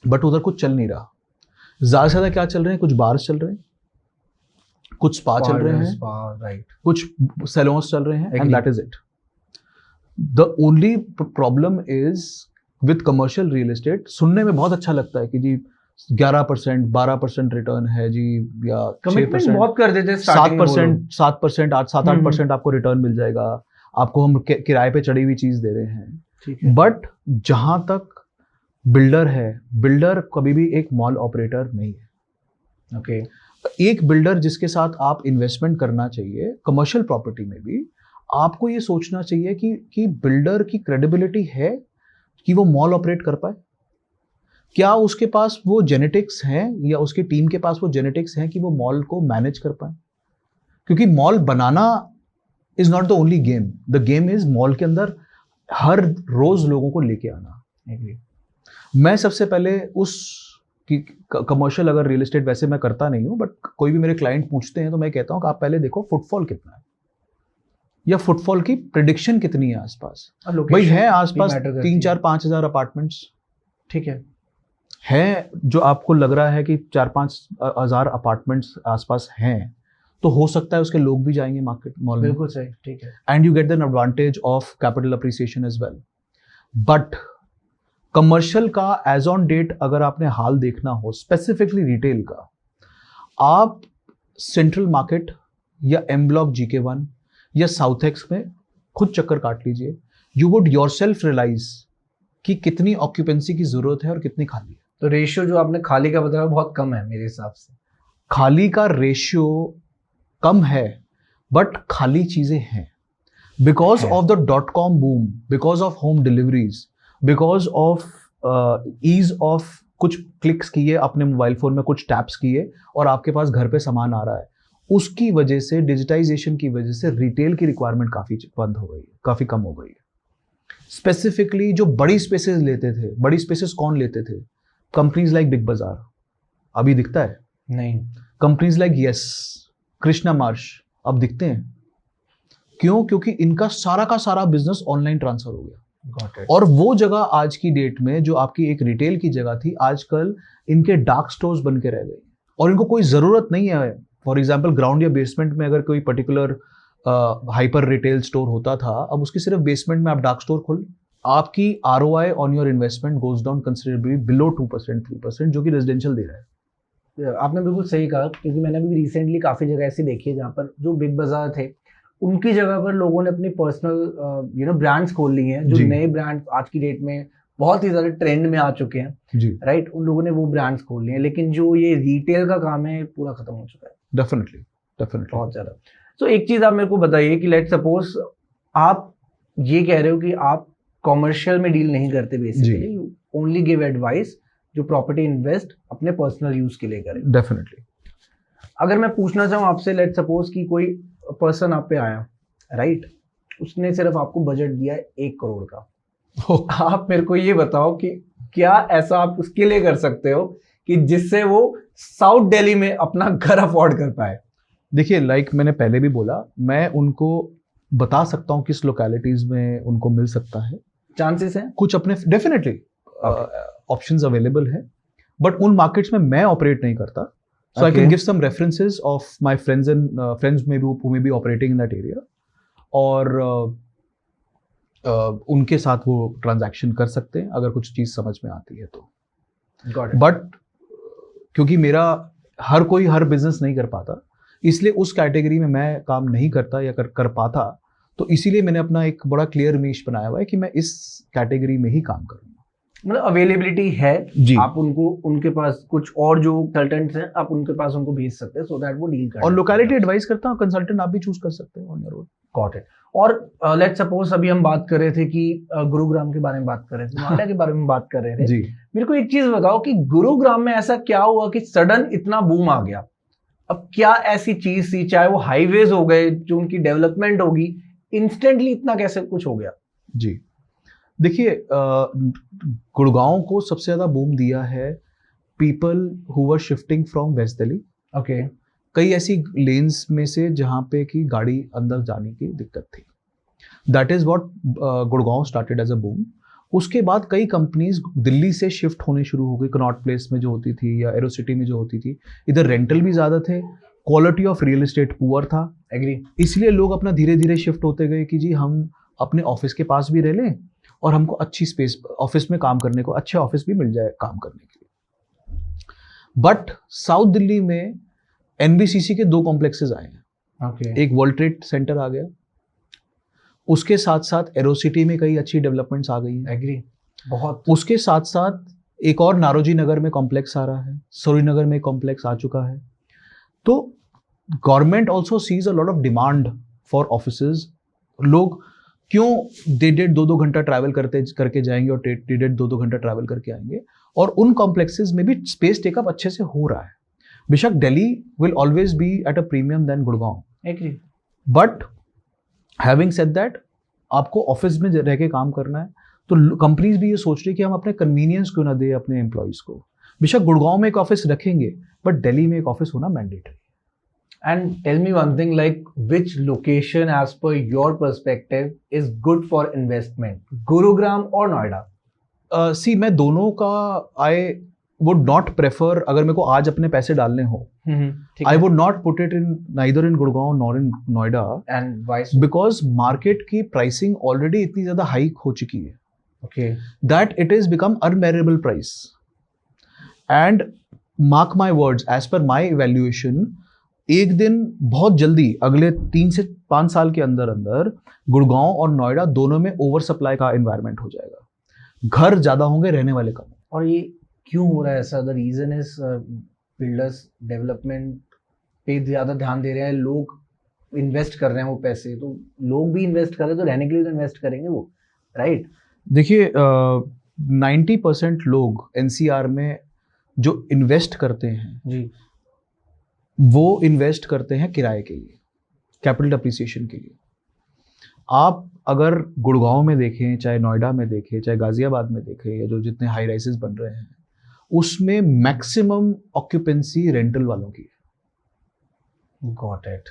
बट उधर कुछ चल नहीं रहा। ज्यादा से ज्यादा क्या चल रहे हैं, कुछ बार्स चल रहे हैं, कुछ स्पा चल रहे हैं, राइट, कुछ सैलून्स चल रहे हैं, and that is it. The only problem is with commercial real estate, सुनने में बहुत अच्छा लगता है कि जी 11%, 12% रिटर्न है जी, या कमिटमेंट बहुत कर देते हैं, 7%, 7%, 8% आपको रिटर्न मिल जाएगा, आपको हम किराए पे चढ़ी हुई चीज दे रहे हैं। ठीक है, बट जहां तक बिल्डर है, बिल्डर कभी भी एक मॉल ऑपरेटर नहीं है। ओके, एक बिल्डर जिसके साथ आप इन्वेस्टमेंट करना चाहिए कमर्शियल प्रॉपर्टी में भी, आपको ये सोचना चाहिए कि बिल्डर की क्रेडिबिलिटी है कि वो मॉल ऑपरेट कर पाए, क्या उसके पास वो जेनेटिक्स हैं या उसकी टीम के पास वो जेनेटिक्स हैं कि वो मॉल को मैनेज कर पाए। क्योंकि mall banana is not the only game, the game is mall के अंदर हर रोज लोगों को लेके आना। मैं सबसे पहले उस कमर्शियल अगर रियल एस्टेट, वैसे मैं करता नहीं हूं, बट कोई भी मेरे क्लाइंट पूछते हैं तो मैं कहता हूं कि आप पहले देखो फुटफॉल कितना है या फुटफॉल की प्रेडिक्शन कितनी है आसपास। भाई है आसपास 3-4-5 हजार अपार्टमेंट्स, ठीक है जो आपको लग रहा है कि 4-5 हजार अपार्टमेंट्स आसपास हैं, तो हो सकता है उसके लोग भी जाएंगे मार्केट मॉल में। बिल्कुल सही, ठीक है। And you get an advantage of capital appreciation as well. But commercial का एज ऑन डेट अगर आपने हाल देखना हो, स्पेसिफिकली रिटेल का, आप सेंट्रल मार्केट या एम ब्लॉक GK1 या साउथ एक्स में खुद चक्कर काट लीजिए, यू वुड योरसेल्फ रियलाइज कि कितनी ऑक्यूपेंसी की जरूरत है और कितनी खाली है। तो रेशियो जो आपने खाली का बताया बहुत कम है मेरे हिसाब से। खाली का रेशियो कम है, बट खाली चीजें हैं बिकॉज है। Of the .com boom, because of home deliveries, because of ease of कुछ क्लिक्स किए अपने मोबाइल फोन में, कुछ टैप्स किए और आपके पास घर पे सामान आ रहा है। उसकी वजह से, डिजिटाइजेशन की वजह से रिटेल की रिक्वायरमेंट काफी बंद हो गई है, काफी कम हो गई है। स्पेसिफिकली जो बड़ी स्पेसेस लेते थे, बड़ी स्पेसेस कौन लेते थे? कंपनीज लाइक बिग बाजार, अभी दिखता है? नहीं। Companies like yes, Krishna Marsh अब दिखते हैं। क्यों? क्योंकि इनका सारा का सारा बिजनेस ऑनलाइन ट्रांसफर हो गया। Got it. और वो जगह आज की डेट में जो आपकी एक रिटेल की जगह थी, आजकल इनके डार्क स्टोर्स बन के रह गए और इनको कोई जरूरत नहीं है। फॉर एग्जाम्पल ग्राउंड या बेसमेंट में अगर कोई पर्टिकुलर हाइपर रिटेल स्टोर होता था, अब उसकी सिर्फ बेसमेंट में आप डार्क स्टोर खोल, आपकी ROI on your investment goes down considerably below 2%, 3%, जो कि रेजिडेंशियल दे रहा है। आपने बिल्कुल सही कहा, क्योंकि मैंने भी रिसेंटली काफ़ी जगह ऐसी देखी है जहाँ पर जो बिग बाजार थे उनकी जगह पर लोगों ने अपनी पर्सनल ब्रांड्स खोल लिए हैं, जो जी। नए ब्रांड आज की डेट में बहुत ही ज़्यादा ट्रेंड में आ चुके हैं, जी, राइट। उन लोगों ने वो ब्रांड्स खोल लिए हैं, लेकिन जो ये रिटेल का काम है पूरा खत्म हो चुका है डेफिनेटली बहुत ज़्यादा। तो एक चीज़ आप मेरे को बताइए कि लेट सपोज आप ये कह रहे हो कि आप कॉमर्शियल में डील नहीं करते, basically you only give advice जो प्रॉपर्टी इन्वेस्ट अपने पर्सनल यूज के लिए करें। डेफिनेटली। अगर मैं पूछना चाहूँ आपसे, लेट सपोज कि कोई पर्सन आप पे आया, राइट, उसने सिर्फ आपको बजट दिया है 1 करोड़ का, आप मेरे को ये बताओ कि क्या ऐसा आप उसके लिए कर सकते हो कि जिससे वो साउथ दिल्ली में अपना घर अफोर्ड कर पाए? देखिए, लाइक मैंने पहले भी बोला, मैं उनको बता सकता हूँ किस लोकेलिटीज में उनको मिल सकता है, चांसेस हैं कुछ अपने डेफिनेटली ऑप्शंस अवेलेबल है, बट उन मार्केट्स में मैं ऑपरेट नहीं करता। So I can give some references of my friends and friends may be operating in that area, और उनके साथ वो ट्रांजैक्शन कर सकते हैं अगर कुछ चीज समझ में आती है तो। बट क्योंकि मेरा हर कोई हर बिजनेस नहीं कर पाता, इसलिए उस कैटेगरी में मैं काम नहीं करता या कर पाता, तो इसीलिए मैंने अपना एक बड़ा क्लियर नीश बनाया हुआ है कि मैं इस कैटेगरी में ही काम करूंगा। मतलब अवेलेबिलिटी है जी। आप उनको, उनके पास कुछ और जो कंसल्टेंट्स हैं आप उनके पास उनको भेज सकते हैं, सो दैट वो डील कर। और लोकेलिटी एडवाइस करता हूँ, कंसल्टेंट आप भी चूज कर सकते हैं on your own. Got it. और लेट सपोज अभी हम बात कर रहे थे कि गुरुग्राम के बारे में बात कर रहे थे, नोएडा के बारे में बात कर रहे थे जी। मेरे को एक चीज बताओ कि गुरुग्राम में ऐसा क्या हुआ कि सडन इतना बूम आ गया? अब क्या ऐसी चीज थी, चाहे वो हाईवेज हो गए, जो उनकी डेवलपमेंट होगी, इंस्टेंटली इतना कैसे कुछ हो गया? जी, देखिए, गुड़गांव को सबसे ज्यादा बूम दिया है people who were shifting from west Delhi. Okay. कई ऐसी लेन्स में से जहां पे कि गाड़ी अंदर जाने की दिक्कत थी, that is what Gurgaon started as a boom. उसके बाद कई कंपनीज दिल्ली से शिफ्ट होने शुरू हो गई, कनॉट प्लेस में जो होती थी या एरोसिटी में जो होती थी। इधर रेंटल भी ज्यादा थे, quality of real estate poor था, एग्री। इसलिए लोग अपना धीरे धीरे शिफ्ट होते गए कि जी हम अपने ऑफिस के पास भी रह लें और हमको अच्छी स्पेस, ऑफिस में काम करने को अच्छे ऑफिस भी मिल जाए काम करने के लिए। बट साउथ दिल्ली में NBCC के 2 कॉम्प्लेक्सेस आए हैं। ओके। एक वर्ल्ड ट्रेड सेंटर आ गया, उसके साथ साथ एरोसिटी में कई अच्छी डेवलपमेंट्स आ गई हैं। एग्री, बहुत। उसके साथ साथ एक और नारोजी नगर में कॉम्प्लेक्स आ रहा है, सूरीनगर में कॉम्प्लेक्स आ चुका है। तो government also sees a lot of demand for offices. लोग क्यों डेढ़ 2-2 घंटा ट्रैवल करके जाएंगे और डेढ़ 2-2 घंटा ट्रैवल करके आएंगे, और उन कॉम्प्लेक्सेस में भी स्पेस टेकअप अच्छे से हो रहा है। बेशक Delhi will always be at a premium than Gurgaon, agree, but having said that, आपको ऑफिस में रह के काम करना है तो कंपनीज भी ये सोच रही है कि हम अपने कन्वीनियंस क्यों ना दे अपने एम्प्लॉयज को। बेशक गुड़गांव में एक ऑफिस रखेंगे, बट दिल्ली में एक ऑफिस होना mandatory. And tell me one thing, like which location as per your perspective is good for investment, Gurugram or Noida? सी मैं दोनों का आई वुड नॉट प्रेफर, अगर मेरे को आज अपने पैसे डालने हो, I would not put it in neither in Gurgaon nor in Noida, and vice, because market की प्राइसिंग ऑलरेडी इतनी ज्यादा हाइक हो चुकी है okay, that it is become unbearable price. And mark my words, as per my evaluation, एक दिन बहुत जल्दी अगले 3 से 5 साल के अंदर अंदर गुड़गांव और नोएडा दोनों में ओवर सप्लाई का एनवायरनमेंट हो जाएगा, घर ज्यादा होंगे, रहने वाले कम। और ये क्यों हो रहा है ऐसा? The reason is builders development पे ज्यादा ध्यान दे रहे हैं, लोग इन्वेस्ट कर रहे हैं वो पैसे, तो लोग भी इन्वेस्ट कर रहे हैं तो रहने के लिए तो इन्वेस्ट करेंगे वो, राइट? देखिए 90% लोग एनसीआर में जो इन्वेस्ट करते हैं जी, वो इन्वेस्ट करते हैं किराए के लिए, कैपिटल अप्रिसिएशन के लिए। आप अगर गुड़गांव में देखें, चाहे नोएडा में देखें, चाहे गाजियाबाद में देखें, या जो जितने हाई राइसेस बन रहे हैं उसमें मैक्सिमम ऑक्यूपेंसी रेंटल वालों की है। Got it.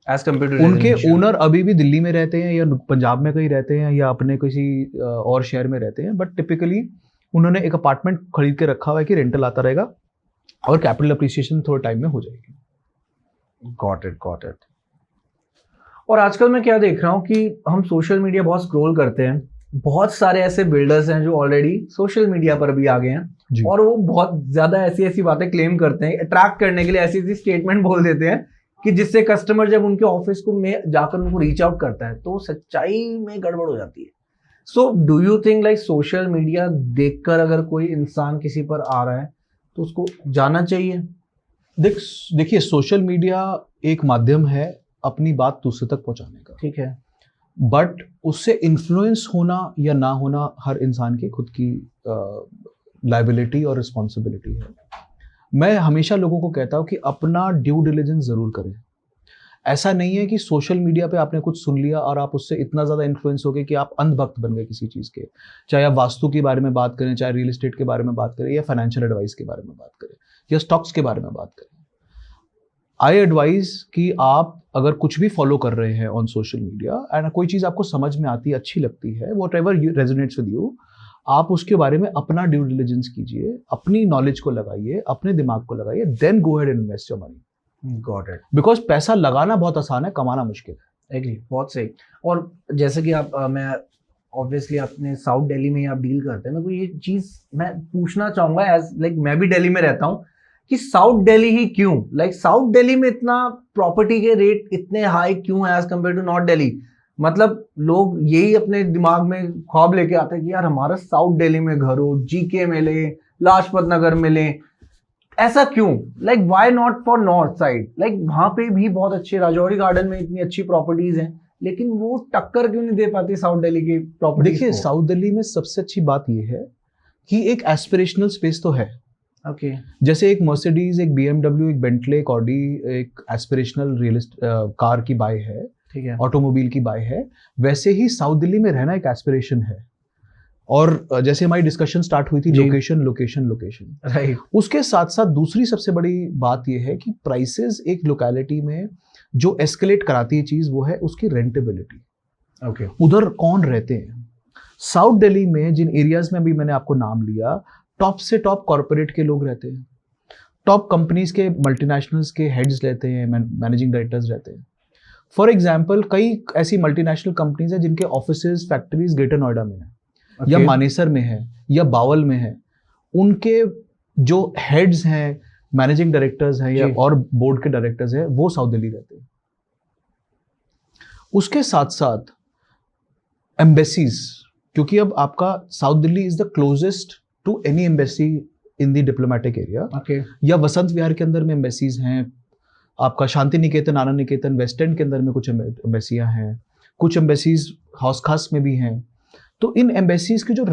As compare to उनके ओनर अभी भी दिल्ली में रहते हैं या पंजाब में कहीं रहते हैं या अपने किसी और शहर में रहते हैं, बट टिपिकली उन्होंने एक अपार्टमेंट खरीद के रखा हुआ है कि रेंटल आता रहेगा और कैपिटल अप्रिसिएशन थोड़े टाइम में हो जाएगी। Got it, got it. और आजकल मैं क्या देख रहा हूँ कि हम सोशल मीडिया बहुत स्क्रॉल करते हैं, बहुत सारे ऐसे बिल्डर्स हैं जो ऑलरेडी सोशल मीडिया पर भी आ गए हैं और वो बहुत ज्यादा ऐसी ऐसी बातें क्लेम करते हैं, अट्रैक्ट करने के लिए ऐसी ऐसी स्टेटमेंट बोल देते हैं कि जिससे कस्टमर जब उनके ऑफिस को में जाकर उनको रीच आउट करता है तो सच्चाई में गड़बड़ हो जाती है। So do you think like social media देखकर अगर कोई इंसान किसी पर आ रहा है तो उसको जाना चाहिए? देखिए सोशल मीडिया एक माध्यम है अपनी बात दूसरे तक पहुंचाने का, ठीक है, बट उससे इन्फ्लुएंस होना या ना होना हर इंसान की खुद की लायबिलिटी और रिस्पॉन्सिबिलिटी है। मैं हमेशा लोगों को कहता हूँ कि अपना ड्यू डिलिजेंस जरूर करें। ऐसा नहीं है कि सोशल मीडिया पे आपने कुछ सुन लिया और आप उससे इतना ज़्यादा इन्फ्लुएंस हो गए कि आप अंधभक्त बन गए किसी चीज़ के, चाहे आप वास्तु के बारे में बात करें, चाहे रियल एस्टेट के बारे में बात करें, या फाइनेंशियल एडवाइस के बारे में बात करें, या स्टॉक्स के बारे में बात करें। आई एडवाइज कि आप अगर कुछ भी फॉलो कर रहे हैं ऑन सोशल मीडिया एंड कोई चीज़ आपको समझ में आती है, अच्छी लगती है, what ever resonates with you, आप उसके बारे में अपना ड्यू डिलिजेंस कीजिए, अपनी नॉलेज को लगाइए, अपने दिमाग को लगाइए, then go ahead and invest your money. Got it. Because पैसा लगाना बहुत आसान है, कमाना मुश्किल है। एग्री, बहुत सही। और जैसे कि आप मैं ऑब्वियसली अपने साउथ दिल्ली में आप डील करते हैं, मैं को ये चीज़ मैं पूछना चाहूँगा एज लाइक मैं भी दिल्ली में रहता हूँ कि साउथ दिल्ली ही क्यों, लाइक साउथ दिल्ली में इतना प्रॉपर्टी के रेट इतने हाई क्यों है as compare to north Delhi? मतलब लोग यही अपने दिमाग में ख्वाब लेके आते हैं कि यार हमारा साउथ दिल्ली में घर हो, जीके में ले, लाजपत नगर में ले, ऐसा क्यों? Like why not for north side? Like वहां पे भी बहुत अच्छे राजौरी गार्डन में इतनी अच्छी प्रॉपर्टीज हैं, लेकिन वो टक्कर क्यों नहीं दे पाती साउथ दिल्ली की प्रॉपर्टी? देखिए साउथ दिल्ली में सबसे अच्छी बात यह है कि एक एस्पिरेशनल स्पेस तो है। ओके, जैसे एक मर्सिडीज, एक BMW, एक बेंटले, एक ऑडी एक एस्पिरेशनल रियलिस्ट कार की बाय है, ठीक है, ऑटोमोबाइल की बाय है, वैसे ही साउथ दिल्ली में रहना एक एस्पिरेशन है। और जैसे हमारी डिस्कशन स्टार्ट हुई थी लोकेशन लोकेशन लोकेशन, राइट, उसके साथ साथ दूसरी सबसे बड़ी बात यह है कि प्राइसेस एक लोकेलिटी में जो एस्केलेट कराती है चीज वो है उसकी रेंटेबिलिटी। ओके, उधर कौन रहते हैं? साउथ दिल्ली में जिन एरियाज में अभी मैंने आपको नाम लिया, टॉप से टॉप कॉर्पोरेट के लोग रहते हैं, टॉप कंपनीज के मल्टीनेशनल्स के हेड्स रहते हैं, मैनेजिंग डायरेक्टर्स रहते हैं। फॉर एग्जाम्पल कई ऐसी मल्टीनेशनल कंपनीज हैं जिनके ऑफिसेज, फैक्ट्रीज ग्रेटर नोएडा में है, या मानेसर में है, या बावल में है। उनके जो हेड्स हैं, मैनेजिंग डायरेक्टर्स हैं, या और बोर्ड के डायरेक्टर्स हैं, वो साउथ दिल्ली रहते हैं। उसके साथ साथ एम्बेसीज, क्योंकि अब आपका south Delhi is the closest to any embassy in the diplomatic area. Okay, या वसंत विहार के अंदर में एम्बेसीज हैं, आपका शांति निकेतन, आनंद निकेतन, वेस्ट एंड के अंदर में कुछ एम्बेसियां हैं, कुछ एम्बेसीज हौस खास में भी हैं। तो इन एम्बेसीज की जो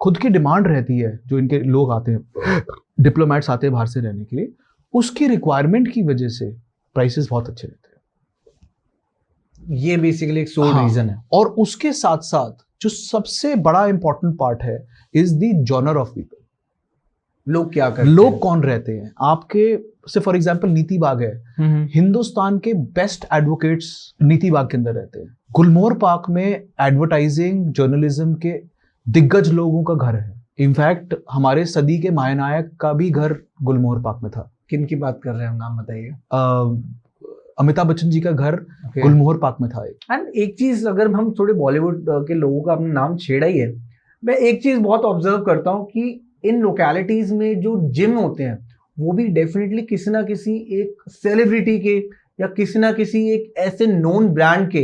खुद की डिमांड रहती है, जो इनके लोग आते हैं, डिप्लोमेट्स आते हैं बाहर से रहने के लिए, उसकी रिक्वायरमेंट की वजह से प्राइसेस बहुत अच्छे रहते हैं। ये बेसिकली एक सोल रीजन है। और उसके साथ साथ जो सबसे बड़ा इंपॉर्टेंट पार्ट है is the genre of people. लोग क्या करते हैं, लोग कौन रहते हैं आपके से। फॉर एग्जाम्पल नीति बाग है, हिंदुस्तान के बेस्ट एडवोकेट्स नीति बाग के अंदर रहते हैं। गुलमोहर पार्क में एडवर्टाइजिंग जर्नलिज्म के दिग्गज लोगों का घर है। इनफैक्ट हमारे सदी के महानायक का भी घर गुलमोहर पार्क में था। किन की बात कर रहे हैं, नाम बताइए। अमिताभ बच्चन जी का घर गुलमोहर पार्क में था। एंड एक चीज, अगर हम थोड़े बॉलीवुड के लोगों का अपना नाम छेड़ा ही है, मैं एक चीज बहुत ऑब्जर्व करता हूँ कि इन लोकेलिटीज में जो जिम होते हैं वो भी डेफिनेटली किसी ना किसी एक सेलिब्रिटी के या किसी ना किसी एक ऐसे नोन ब्रांड के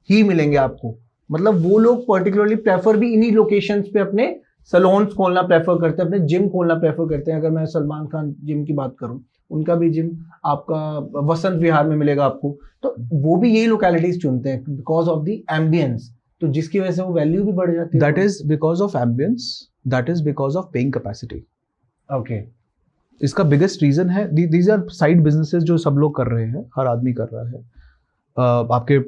ही मिलेंगे आपको। मतलब वो लोग पर्टिकुलरली प्रेफर भी इन्हीं लोकेशंस पे अपने सलोन्स खोलना प्रेफर करते हैं, अपने जिम खोलना प्रेफर करते हैं। अगर मैं सलमान खान जिम की बात करूं, उनका भी जिम आपका वसंत विहार में मिलेगा आपको। तो वो भी यही लोकेलिटीज चुनते हैं बिकॉज ऑफ द एम्बियंस, तो जिसकी वजह से वो वैल्यू भी बढ़ जाती है। That is because of ambience, that is because of paying capacity. Okay, इसका बिगेस्ट रीजन है, दीज आर साइड बिजनेसेस जो सब लोग कर रहे हैं, हर आदमी कर रहा है। आपके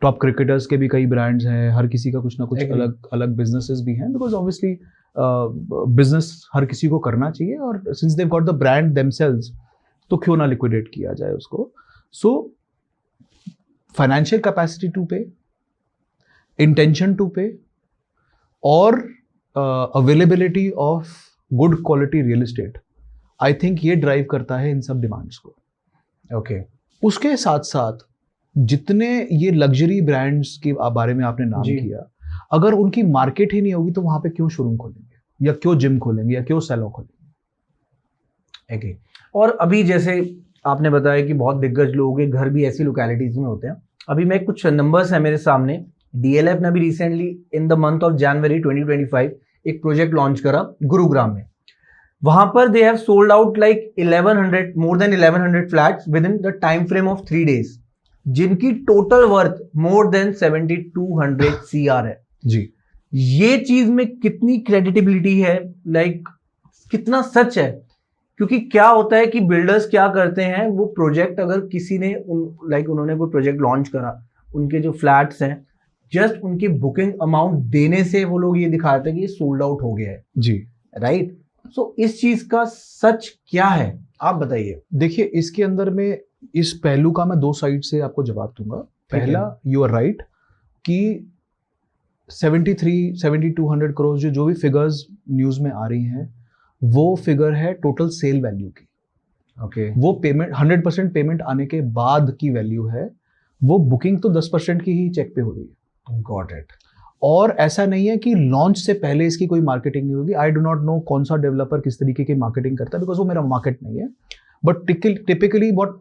टॉप क्रिकेटर्स के भी कई ब्रांड्स हैं, हर किसी का कुछ ना कुछ अलग अलग बिजनेसेस भी हैं, बिकॉज ऑब्वियसली बिजनेस हर किसी को करना चाहिए, और since they got the brand themselves, तो क्यों ना लिक्विडेट किया जाए उसको। So financial capacity to pay, intention to pay, और availability of good quality real estate, I think ये ड्राइव करता है इन सब डिमांड्स को। ओके, उसके साथ साथ जितने ये लग्जरी ब्रांड्स के बारे में आपने नाम जी। किया, अगर उनकी मार्केट ही नहीं होगी तो वहां पे क्यों शोरूम खोलेंगे, या क्यों जिम खोलेंगे, या क्यों सैलून खोलेंगे। ओके, और अभी जैसे आपने बताया कि बहुत दिग्गज लोगों के घर भी ऐसी लोकेलिटीज में होते हैं। अभी मैं कुछ नंबर्स है मेरे सामने। डीएलएफ ने भी recently in the month of January 2025 एक प्रोजेक्ट लॉन्च करा गुरुग्राम में। वहां पर they have sold out like 1100 more than 1100 flats with in the time frame of 3 days, जिनकी total worth more than 7200 CR है जी। ये चीज में कितनी क्रेडिटेबिलिटी है, लाइक कितना सच है? क्योंकि क्या होता है कि बिल्डर्स क्या करते हैं, वो प्रोजेक्ट अगर किसी ने उन्होंने कोई प्रोजेक्ट लॉन्च करा, उनके जो फ्लैट्स हैं, जस्ट उनकी बुकिंग अमाउंट देने से वो लोग ये दिखाते हैं कि ये सोल्ड आउट हो गया है जी, राइट। सो इस चीज का सच क्या है, आप बताइए। देखिए, इसके अंदर में इस पहलू का मैं 2 साइड से आपको जवाब दूंगा। पहला, यू आर राइट कि 7200 करोड़ जो भी फिगर्स न्यूज में आ रही हैं, वो फिगर है टोटल सेल वैल्यू की। ओके, वो पेमेंट 100% पेमेंट आने के बाद की वैल्यू है। वो बुकिंग तो 10% की ही चेक पे हो रही है। Got it. और ऐसा नहीं है कि लॉन्च से पहले इसकी कोई मार्केटिंग नहीं होगी। आई डू नॉट नो कौन सा डेवलपर किस तरीके की मार्केटिंग करता है, बिकॉज वो मेरा मार्केट नहीं है। But typically what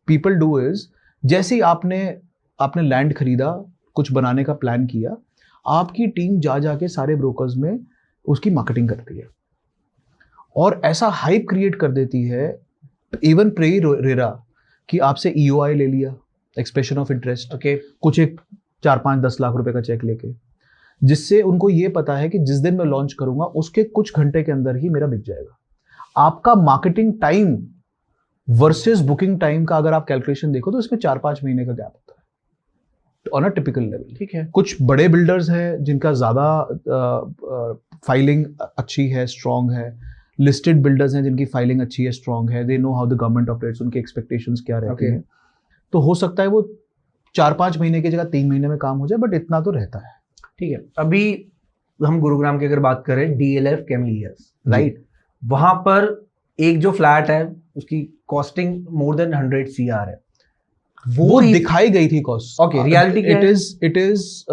people do is, जैसे ही आपने लैंड खरीदा, कुछ बनाने का प्लान किया, आपकी टीम जाके सारे ब्रोकर्स में उसकी मार्केटिंग करती है और ऐसा हाइप क्रिएट कर देती है, इवन प्रे रेरा, कि आपसे EOI ले लिया, एक्सप्रेशन ऑफ इंटरेस्ट, ओके, कुछ एक 4-5-10 लाख रुपए का चेक लेके, जिससे उनको ये पता है कि जिस दिन मैं लॉन्च करूंगा उसके कुछ घंटे के अंदर ही मेरा बिक जाएगा। आपका marketing time versus booking time का अगर आप कैलकुलेशन देखो तो इसमें 4-5 महीने का गैप होता है ऑन अ टिपिकल लेवल। ठीक है। कुछ बड़े बिल्डर्स हैं जिनका ज्यादा फाइलिंग अच्छी है, स्ट्रांग है। लिस्टेड बिल्डर्स हैं जिनकी फाइलिंग अच्छी है, स्ट्रांग है, they know how the government operates, उनके एक्सपेक्टेशंस क्या रहते हैं। तो हो सकता है वो 4-5 महीने की जगह 3 महीने में काम हो जाए, बट इतना तो रहता है। ठीक है। अभी हम गुरुग्राम की अगर बात करें, DLF कैमेलियस, राइट, वहां पर एक जो फ्लैट है उसकी कॉस्टिंग मोर देन 100 CR है। वो दिखाई गई थी कॉस्ट। ओके, रियलिटी क्या है? इट इज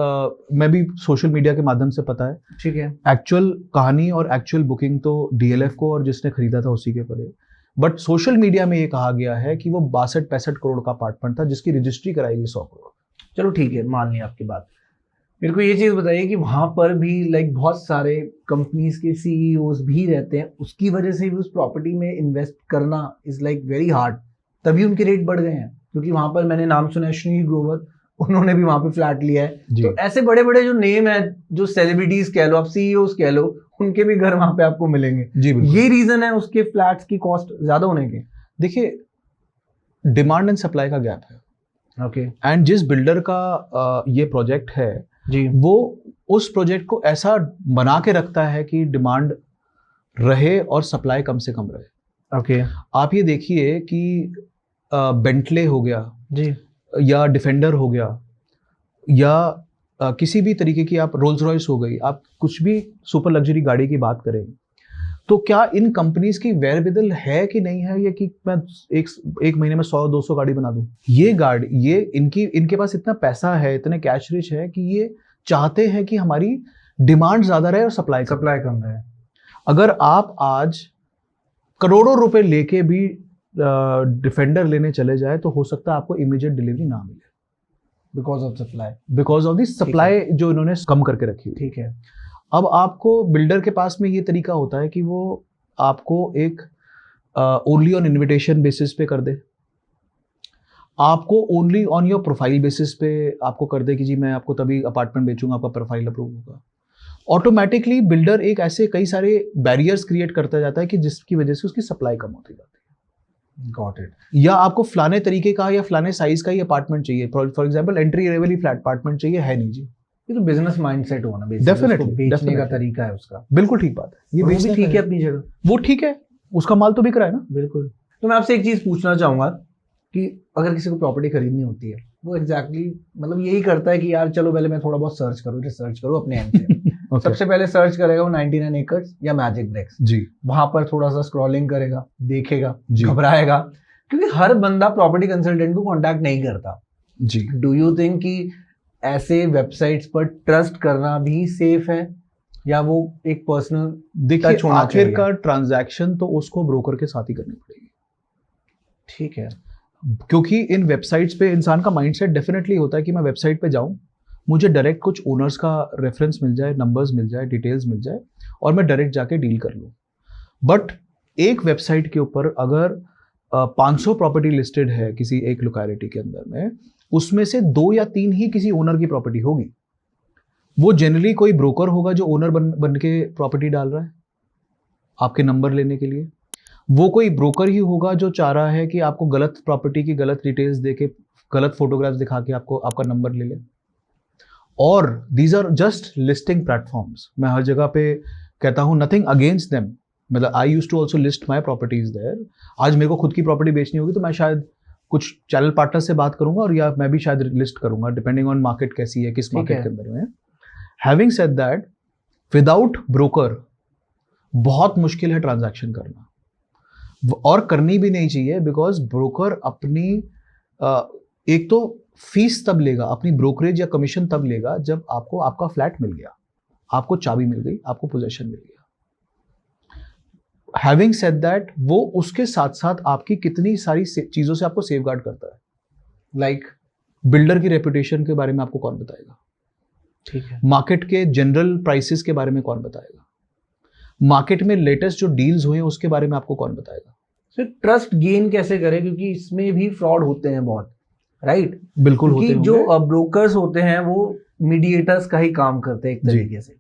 मैं भी सोशल मीडिया के माध्यम से पता है। ठीक है। एक्चुअल कहानी और एक्चुअल बुकिंग तो DLF को और जिसने खरीदा था उसी के पड़े, बट सोशल मीडिया में ये कहा गया है कि वो 62-65 करोड़ का अपार्टमेंट था जिसकी रजिस्ट्री कराई गई 100 करोड़। चलो ठीक है, मान लिया आपकी बात। मेरे को ये चीज बताइए कि वहां पर भी लाइक बहुत सारे कंपनीज के CEOs भी रहते हैं, उसकी वजह से भी उस प्रॉपर्टी में इन्वेस्ट करना इज लाइक वेरी हार्ड, तभी उनके रेट बढ़ गए हैं। क्योंकि वहां पर मैंने नाम सुना है श्री ग्रोवर, उन्होंने भी वहां पे फ्लैट लिया है। तो ऐसे बड़े बड़े जो नेम है, जो सेलिब्रिटीज कह लो, आप CEOs कह लो, उनके भी घर वहां पे आपको मिलेंगे। जी, ये रीजन है उसके फ्लैट्स की कॉस्ट ज्यादा होने के। देखिए, डिमांड एंड सप्लाई का गैप है। ओके, एंड जिस बिल्डर का ये प्रोजेक्ट है जी, वो उस प्रोजेक्ट को ऐसा बना के रखता है कि डिमांड रहे और सप्लाई कम से कम रहे। ओके, आप ये देखिए कि बेंटले हो गया जी, या डिफेंडर हो गया, या किसी भी तरीके की, आप रोल्स रॉयस हो गई, आप कुछ भी सुपर लग्जरी गाड़ी की बात करें, तो क्या इन कंपनीज की वेयरविदल है कि नहीं है, ये कि मैं एक महीने में 100-200 गाड़ी बना दूं? ये गाड़ी, ये इनके पास इतना पैसा है, इतने कैश रिच है कि ये चाहते हैं कि हमारी डिमांड ज्यादा रहे और सप्लाई कम रहे। कम है। अगर आप आज करोड़ों रुपए लेके भी डिफेंडर लेने चले जाए तो हो सकता है आपको इमीडिएट डिलीवरी ना मिले, because of supply. Because of the supply जो इन्होंने कम करके रखी हुई। ठीक है। अब आपको बिल्डर के पास में ये तरीका होता है कि वो आपको एक ओनली ऑन इनविटेशन बेसिस पे कर दे, आपको only on your profile basis पे आपको कर दे कि जी मैं आपको तभी अपार्टमेंट बेचूंगा, आपका प्रोफाइल अप्रूव होगा। ऑटोमेटिकली बिल्डर एक ऐसे कई सारे बैरियर्स क्रिएट करता जाता है कि जिसकी वजह से उसकी सप्लाई कम होती जाती है। Got it. या आपको फलाने तरीके का या फलाने साइज का ही अपार्टमेंट चाहिए, for example entry level he flat apartment चाहिए, है नहीं जी। ये तो बिजनेस माइंडसेट होना Definitely, बेचने का definitely. तरीका है उसका। बिल्कुल ठीक बात है, ये वो भी बेचने ठीक का है अपनी जगह। वो ठीक है, उसका माल तो बिक रहा है ना। बिल्कुल। तो मैं आपसे एक चीज पूछना चाहूंगा कि अगर किसी को प्रॉपर्टी खरीदनी होती है, वो एग्जैक्टली मतलब यही करता है कि यार चलो पहले मैं थोड़ा बहुत रिसर्च करूँ अपने एंड से। Okay. सबसे पहले सर्च करेगा वो 99 एकर्स या मैजिक ब्रेक्स जी, वहां पर थोड़ा सा स्क्रॉलिंग करेगा, देखेगा, जी। घबराएगा, क्योंकि हर बंदा प्रॉपर्टी कंसल्टेंट को कांटेक्ट नहीं करता। जी। डू यू थिंक कि ऐसे वेबसाइट्स पर ट्रस्ट करना भी सेफ है, या वो एक पर्सनल देखिए टच होना चाहिए? आखिरकार ट्रांजैक्शन तो उसको ब्रोकर के साथ ही करनी पड़ेगी, ठीक है। क्योंकि इन वेबसाइट्स पे इंसान का माइंडसेट डेफिनेटली होता है कि मैं वेबसाइट पे जाऊं, मुझे डायरेक्ट कुछ ओनर्स का रेफरेंस मिल जाए, नंबर्स मिल जाए, डिटेल्स मिल जाए और मैं डायरेक्ट जाके डील कर लूं। बट एक वेबसाइट के ऊपर अगर 500 प्रॉपर्टी लिस्टेड है किसी एक लोकेलिटी के अंदर में, उसमें से 2 या 3 ही किसी ओनर की प्रॉपर्टी होगी। वो जनरली कोई ब्रोकर होगा जो ओनर बन के प्रॉपर्टी डाल रहा है आपके नंबर लेने के लिए। वो कोई ब्रोकर ही होगा जो चाह रहा है कि आपको गलत प्रॉपर्टी की गलत डिटेल्स दे के, गलत फोटोग्राफ्स दिखा के आपको आपका नंबर ले ले। और these are just listing platforms. मैं हर जगह पे कहता हूँ नथिंग अगेंस्ट देम, मतलब I used to also list my properties there. आज मेरे को खुद की प्रॉपर्टी बेचनी होगी तो मैं शायद कुछ चैनल पार्टनर से बात करूंगा और या मैं भी शायद लिस्ट करूंगा, डिपेंडिंग ऑन मार्केट कैसी है, किस मार्केट के अंदर में। Having said that, without broker बहुत मुश्किल है ट्रांजैक्शन करना, और करनी भी नहीं चाहिए। बिकॉज ब्रोकर अपनी एक तो फीस तब लेगा, अपनी ब्रोकरेज या कमीशन तब लेगा जब आपको आपका फ्लैट मिल गया, आपको चाबी मिल गई, आपको पोजेशन मिल गया। हैविंग सेड दैट, वो उसके साथ साथ आपकी कितनी सारी चीजों से आपको सेफगार्ड करता है। लाइक बिल्डर की रेपुटेशन के बारे में आपको कौन बताएगा, ठीक है। मार्केट के जनरल प्राइसेस के बारे में कौन बताएगा, मार्केट में लेटेस्ट जो डील्स हुए हैं उसके बारे में आपको कौन बताएगा। फिर ट्रस्ट गेन कैसे करें, क्योंकि इसमें भी फ्रॉड होते हैं बहुत, राइट? बिल्कुल होते क्योंकि होंगे। जो ब्रोकर्स होते हैं वो मीडिएटर्स का ही काम करते हैं एक तरीके से।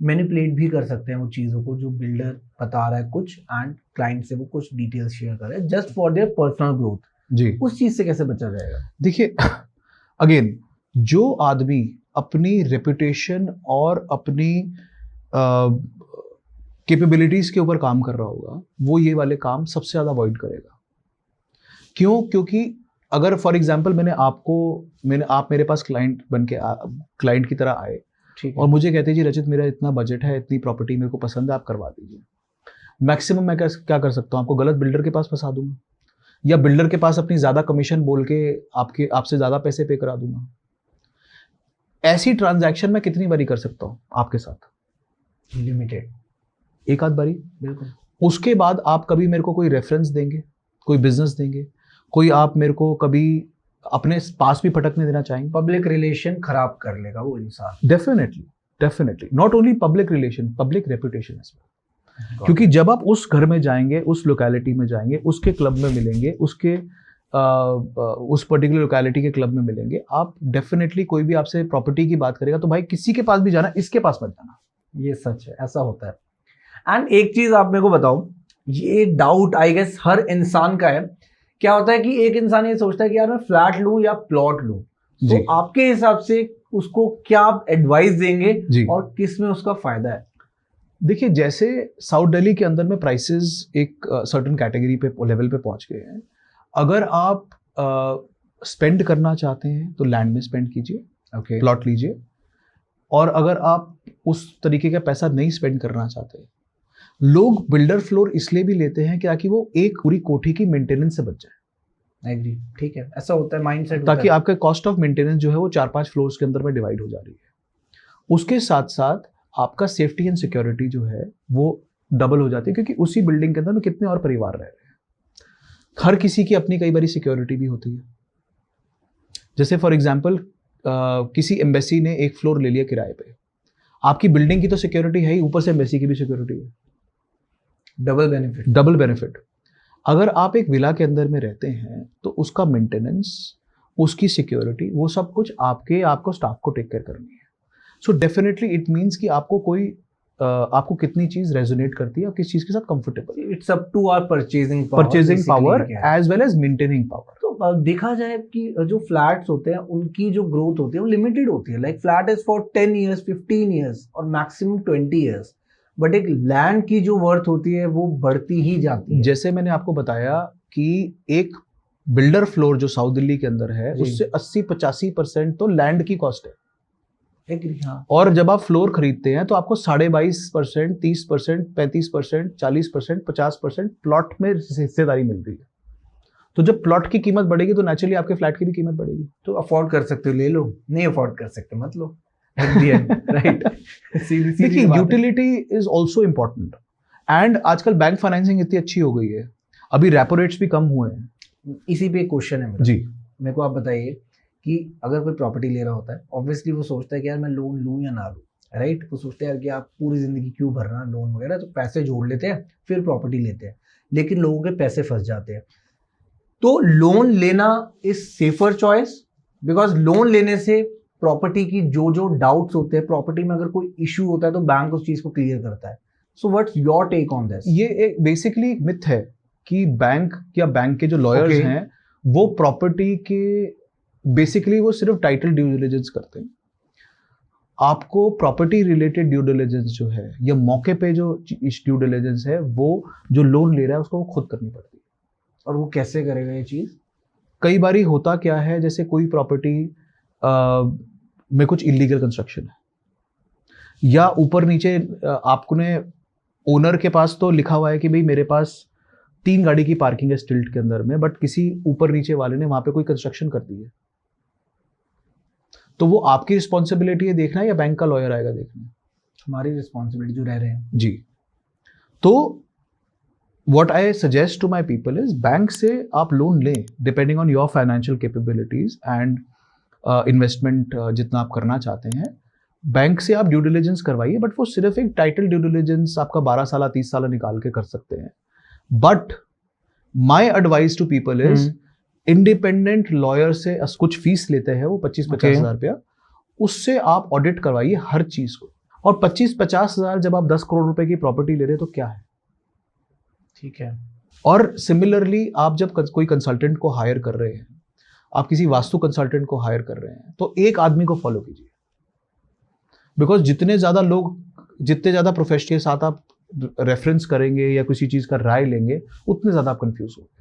मैनिपुलेट भी कर सकते हैं वो चीज़ों को, जो बिल्डर बता रहा है कुछ एंड क्लाइंट से वो कुछ डिटेल्स शेयर कर रहा है just for their personal growth. जी, उस चीज़ से कैसे बचा जाएगा? देखिए अगेन, जो आदमी अपनी रेपुटेशन और अपनी कैपेबिलिटीज के ऊपर काम कर रहा होगा वो ये वाले काम सबसे ज़्यादा अवॉइड करेगा। क्यों? क्योंकि अगर फॉर एग्जांपल आप मेरे पास क्लाइंट बन के क्लाइंट की तरह आए और मुझे कहते जी रचित मेरा इतना बजट है, इतनी प्रॉपर्टी मेरे को पसंद है, आप करवा दीजिए। मैक्सिमम मैं क्या कर सकता हूँ, आपको गलत बिल्डर के पास फंसा दूंगा, या बिल्डर के पास अपनी ज़्यादा कमीशन बोल के आपसे ज़्यादा पैसे पे करा दूंगा। ऐसी ट्रांजैक्शन मैं कितनी बारी कर सकता हूँ आपके साथ? लिमिटेड, एक आध बारी। बिल्कुल। उसके बाद आप कभी मेरे को कोई रेफरेंस देंगे, कोई बिजनेस देंगे, कोई आप मेरे को कभी अपने पास भी फटकने देना चाहेंगे? पब्लिक रिलेशन खराब कर लेगा वो इंसान। Definitely not only public relation, public reputation as well. क्योंकि जब आप उस घर में जाएंगे, उस लोकेलिटी में जाएंगे, उसके क्लब में मिलेंगे, उस पर्टिकुलर लोकेलिटी के क्लब में मिलेंगे, आप डेफिनेटली कोई भी आपसे प्रॉपर्टी की बात करेगा तो भाई किसी के पास भी जाना, इसके पास मत जाना। ये सच है, ऐसा होता है। एंड एक चीज आप मेरे को बताओ, ये डाउट आई गेस हर इंसान का है। क्या होता है कि एक इंसान ये सोचता है कि यार मैं फ्लैट लूं या प्लॉट लूं, तो आपके हिसाब से उसको क्या आप एडवाइस देंगे और किस में उसका फायदा है? देखिए, जैसे साउथ दिल्ली के अंदर में प्राइसेस एक सर्टेन कैटेगरी पे लेवल पे पहुंच गए हैं। अगर आप स्पेंड करना चाहते हैं तो लैंड में स्पेंड कीजिए, प्लॉट लीजिए। और अगर आप उस तरीके का पैसा नहीं स्पेंड करना चाहते, लोग बिल्डर फ्लोर इसलिए भी लेते हैं ताकि वो एक पूरी कोठी की मेंटेनेंस से बच जाए। एग्री, ठीक है, ऐसा होता है माइंडसेट, ताकि आपका कॉस्ट ऑफ मेंटेनेंस जो है वो 4-5 फ्लोर्स के अंदर में डिवाइड हो जा रही है। उसके साथ साथ आपका सेफ्टी एंड सिक्योरिटी जो है वो डबल हो जाती है, क्योंकि उसी बिल्डिंग के अंदर में कितने और परिवार रह रहे हैं। हर किसी की अपनी कई बारी सिक्योरिटी भी होती है। जैसे फॉर एग्जाम्पल किसी एम्बेसी ने एक फ्लोर ले लिया किराए पे, आपकी बिल्डिंग की तो सिक्योरिटी है ही, ऊपर से एम्बेसी की भी सिक्योरिटी है। Double benefit. अगर आप एक विला के अंदर में रहते हैं तो उसका मेंटेनेंस, उसकी सिक्योरिटी, वो सब कुछ आपको स्टाफ को टेक केयर करनी है। सो डेफिनेटली इट मीन्स कि आपको कितनी चीज रेजोनेट करती है और किस चीज के साथ comfortable. It's up to our purchasing power as well as maintaining power. तो देखा जाए कि जो फ्लैट्स होते हैं उनकी जो ग्रोथ होती है वो लिमिटेड होती है। Like flat is for 10 years, 15 years और मैक्सिमम 20 years, बट एक लैंड की जो वर्थ होती है वो बढ़ती ही जाती है। जैसे मैंने आपको बताया कि एक बिल्डर फ्लोर जो साउथ दिल्ली के अंदर है उससे 80-85% तो लैंड की कॉस्ट है। हाँ। और जब आप फ्लोर खरीदते हैं तो आपको 22.5%, 30%, 35%, 40%, 50% प्लॉट में हिस्सेदारी मिल रही है। तो जब प्लॉट की कीमत बढ़ेगी तो नेचुरली आपके फ्लैट की भी कीमत बढ़ेगी। तो अफोर्ड कर सकते हो ले लो, नहीं अफोर्ड कर सकते मत लो, राइट। देखिए utility is also important, and आजकल बैंक फाइनेंसिंग इतनी अच्छी हो गई है, अभी रेपो रेट्स भी कम हुए हैं। इसी पे एक क्वेश्चन है मेरा जी, मेरे को आप बताइए कि अगर कोई प्रॉपर्टी ले रहा होता है, ऑब्वियसली वो सोचता है कि यार मैं लोन लूं या ना लूं, राइट। वो सोचते हैं यार कि आप पूरी जिंदगी क्यों भरना लोन वगैरह, तो पैसे जोड़ लेते हैं फिर प्रॉपर्टी लेते हैं, लेकिन लोगों के पैसे फंस जाते हैं। तो लोन लेना is safer choice, because loan लेने से प्रॉपर्टी की जो डाउट्स होते हैं, प्रॉपर्टी में अगर कोई इशू होता है तो बैंक उस चीज को क्लियर करता है। So what's your take on this? ये एक बेसिकली मिथ है कि बैंक के जो लॉयर्स हैं वो प्रॉपर्टी के बेसिकली वो सिर्फ टाइटल ड्यू डिलिजेंस करते हैं। आपको प्रॉपर्टी रिलेटेड ड्यू डिलिजेंस जो है या मौके पे जो ड्यू डिलिजेंस है वो जो लोन ले रहा है उसको वो खुद करनी पड़ती है। और वो कैसे करेगा ये चीज? कई बारी होता क्या है, जैसे कोई प्रॉपर्टी में कुछ इलीगल कंस्ट्रक्शन है या ऊपर नीचे आपने ओनर के पास तो लिखा हुआ है कि भाई मेरे पास 3 गाड़ी की पार्किंग है स्टिल्ट के अंदर में, बट किसी ऊपर नीचे वाले ने वहां पे कोई कंस्ट्रक्शन कर दी है, तो वो आपकी रिस्पॉन्सिबिलिटी है देखना या बैंक का लॉयर आएगा देखना? हमारी रिस्पॉन्सिबिलिटी जो रह रहे हैं। जी। तो what I suggest to my people is bank से आप लोन लें depending on your financial capabilities and investment जितना आप करना चाहते हैं। बैंक से आप ड्यू डिलिजेंस करवाइए, बट वो सिर्फ एक टाइटल ड्यू डिलिजेंस आपका 12 साल 30 साल निकाल के कर सकते हैं। But my advice to people is independent lawyer से कुछ फीस लेते हैं वो 25-50 हज़ार रुपया, उससे आप ऑडिट करवाइए हर चीज को। और 25-50 हज़ार जब आप 10 करोड़ रुपए की प्रॉपर्टी ले रहे हैं तो क्या है, ठीक है। और सिमिलरली आप जब कोई कंसल्टेंट को हायर कर रहे हैं, आप किसी वास्तु कंसल्टेंट को हायर कर रहे हैं, तो एक आदमी को फॉलो कीजिए, बिकॉज जितने ज्यादा प्रोफेशनल के साथ आप रेफरेंस करेंगे या किसी चीज का राय लेंगे उतने ज्यादा आप कंफ्यूज होंगे।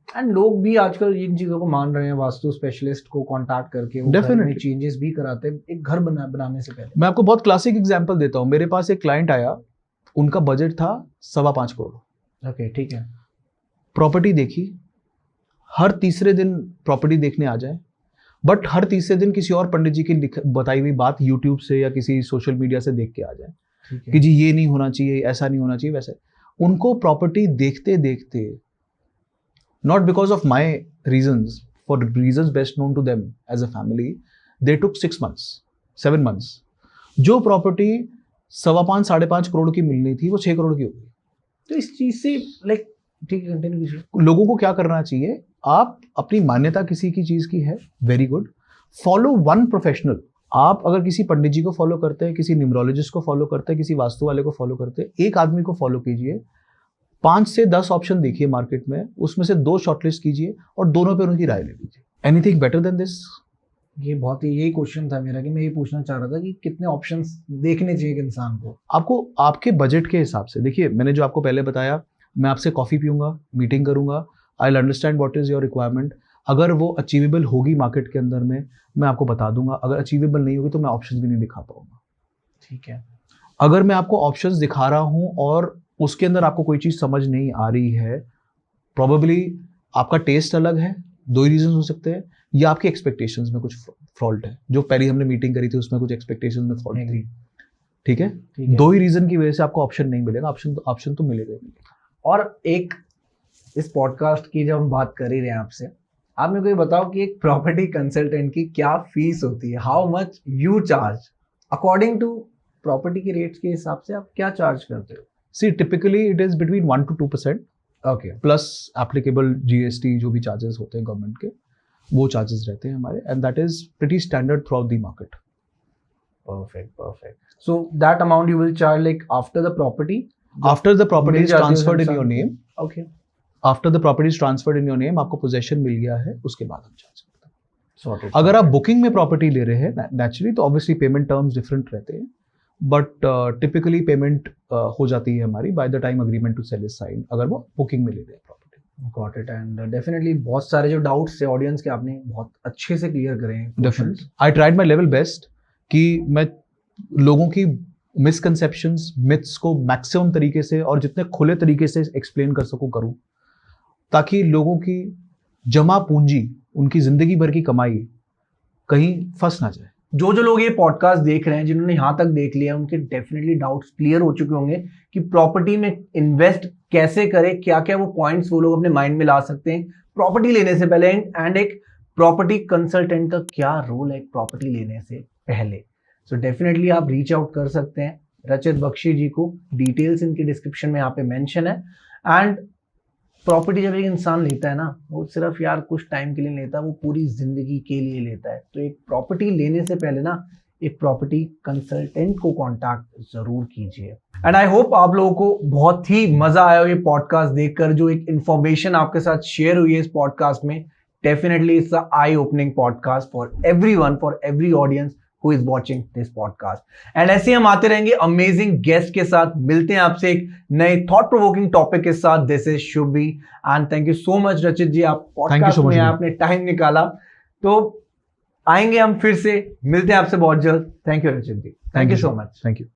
एंड लोग भी आजकल इन चीजों को मान रहे हैं, वास्तु स्पेशलिस्ट को कांटेक्ट करके वो घर में चेंजेस भी कराते हैं एक घर बनाने से पहले। मैं आपको बहुत क्लासिक एग्जांपल देता हूँ। मेरे पास एक क्लाइंट आया, उनका बजट था 5.25 करोड़। ओके, ठीक है। प्रॉपर्टी देखी, हर तीसरे दिन प्रॉपर्टी देखने आ जाए, बट हर तीसरे दिन किसी और पंडित जी की बताई हुई बात यूट्यूब से या किसी सोशल मीडिया से देख के आ जाए कि जी ये नहीं होना चाहिए, ऐसा नहीं होना चाहिए, वैसे। उनको प्रॉपर्टी देखते देखते, not because of my reasons, for reasons best known to them as a family, they took 6 months, 7 months. जो प्रॉपर्टी 5.25 करोड़ की मिलनी थी वो 6 करोड़ की हो गई। तो इस चीज से लाइक ठीक है, कंटिन्यू कीजिए। लोगों को क्या करना चाहिए, आप अपनी मान्यता किसी की चीज की है, very good, follow one professional. आप अगर किसी पंडित जी को फॉलो करते हैं, किसी न्यूमरोलॉजिस्ट को फॉलो करते हैं, किसी वास्तु वाले को फॉलो करते हैं, एक आदमी को फॉलो कीजिए, 5 से 10 ऑप्शन देखिए मार्केट में, उसमें से 2 शॉर्टलिस्ट कीजिए और दोनों पे उनकी राय ले लीजिए। Anything better than this? ये बहुत ही यही क्वेश्चन था मेरा कि मैं ये पूछना चाह रहा था कि कितने ऑप्शंस देखने चाहिए एक इंसान को। आपको आपके बजट के हिसाब से देखिए, मैंने जो आपको पहले बताया, मैं आपसे कॉफी पीऊंगा, मीटिंग करूंगा, I will understand what is your requirement. अगर वो अचीवेबल होगी मार्केट के अंदर में, मैं आपको बता दूंगा। अगर अचीवेबल नहीं होगी तो मैं ऑप्शंस भी नहीं दिखा पाऊंगा। ठीक है। अगर मैं आपको ऑप्शंस दिखा रहा हूं और उसके अंदर आपको कोई चीज समझ नहीं आ रही है, प्रोबेबली आपका टेस्ट अलग है, 2 ही रीजन हो सकते हैं, या आपके एक्सपेक्टेशंस में कुछ फॉल्ट है। जो पहले हमने मीटिंग करी थी उसमें कुछ एक्सपेक्टेशंस में फॉल्ट थी। ठीक है, ठीक है। 2 ही रीजन की वजह से आपको ऑप्शन नहीं मिलेगा, ऑप्शन तो मिलेगा ही नहीं। और एक इस पॉडकास्ट की जब हम बात कर ही रहे हैं आपसे, आप मेरे को ये बताओ कि एक प्रॉपर्टी कंसल्टेंट की क्या फीस होती है, how much you charge according to property के रेट्स के हिसाब से आप क्या चार्ज करते हो? See typically it is between 1 to 2% okay, plus applicable GST जो भी चार्जेस होते हैं गवर्नमेंट के, वो चार्जेस रहते हैं हमारे, and that is pretty standard through out the market. perfect. So that amount you will charge like after the property? After the property mill is जाती है ट्रांसफर्ड इन इंसान योर को। Name, Okay, after the property is transferred in your name, आपको पोजेशन मिल गया है, उसके बाद हम चार्ज करते हैं। sorted. अगर आप बुकिंग में प्रॉपर्टी ले रहे हैं नेचुरली तो ऑब्वियसली पेमेंट टर्म्स डिफरेंट रहते हैं, बट टिपिकली पेमेंट हो जाती है हमारी by the time agreement to sell is sign, अगर वो बुकिंग में ले रहे हैं property. Got it. And definitely बहुत सारे जो डाउट्स थे ऑडियंस के आपने बहुत अच्छे से क्लियर करे हैं। Definitely I tried my level best कि मैं लोगों की मिसकंसेप्शंस, मिथ्स को मैक्सिमम तरीके से और जितने खुले तरीके से एक्सप्लेन कर सकूं करूं, ताकि लोगों की जमा पूंजी, उनकी जिंदगी भर की कमाई कहीं फंस ना जाए। जो लोग ये पॉडकास्ट देख रहे हैं, जिन्होंने यहाँ तक देख लिया, उनके डेफिनेटली डाउट्स क्लियर हो चुके होंगे कि प्रॉपर्टी में इन्वेस्ट कैसे करें, क्या क्या वो पॉइंट्स वो लोग अपने माइंड में ला सकते हैं प्रॉपर्टी लेने से पहले, एंड एक प्रॉपर्टी कंसल्टेंट का क्या रोल है प्रॉपर्टी लेने से पहले। सो डेफिनेटली आप रीच आउट कर सकते हैं रचित बख्शी जी को, डिटेल्स इनके डिस्क्रिप्शन में यहाँ पे मेंशन है। एंड प्रॉपर्टी जब एक इंसान लेता है ना, वो सिर्फ यार कुछ टाइम के लिए लेता है, वो पूरी जिंदगी के लिए लेता है। तो एक प्रॉपर्टी लेने से पहले ना एक प्रॉपर्टी कंसल्टेंट को कांटेक्ट जरूर कीजिए। एंड आई होप आप लोगों को बहुत ही मजा आया ये पॉडकास्ट देखकर, जो एक इंफॉर्मेशन आपके साथ शेयर हुई है इस पॉडकास्ट में। Definitely it's a I opening podcast for everyone, for every audience who is watching this podcast. And ऐसे हम आते रहेंगे अमेजिंग गेस्ट के साथ। मिलते हैं आपसे एक नए थॉट प्रोवोकिंग टॉपिक के साथ। This is Shubhi and thank you so much रचित जी, आप पॉडकास्ट में आपने टाइम निकाला। तो आएंगे हम फिर से, मिलते हैं आपसे बहुत जल्द। Thank you Rachit ji, thank you so much. Thank you.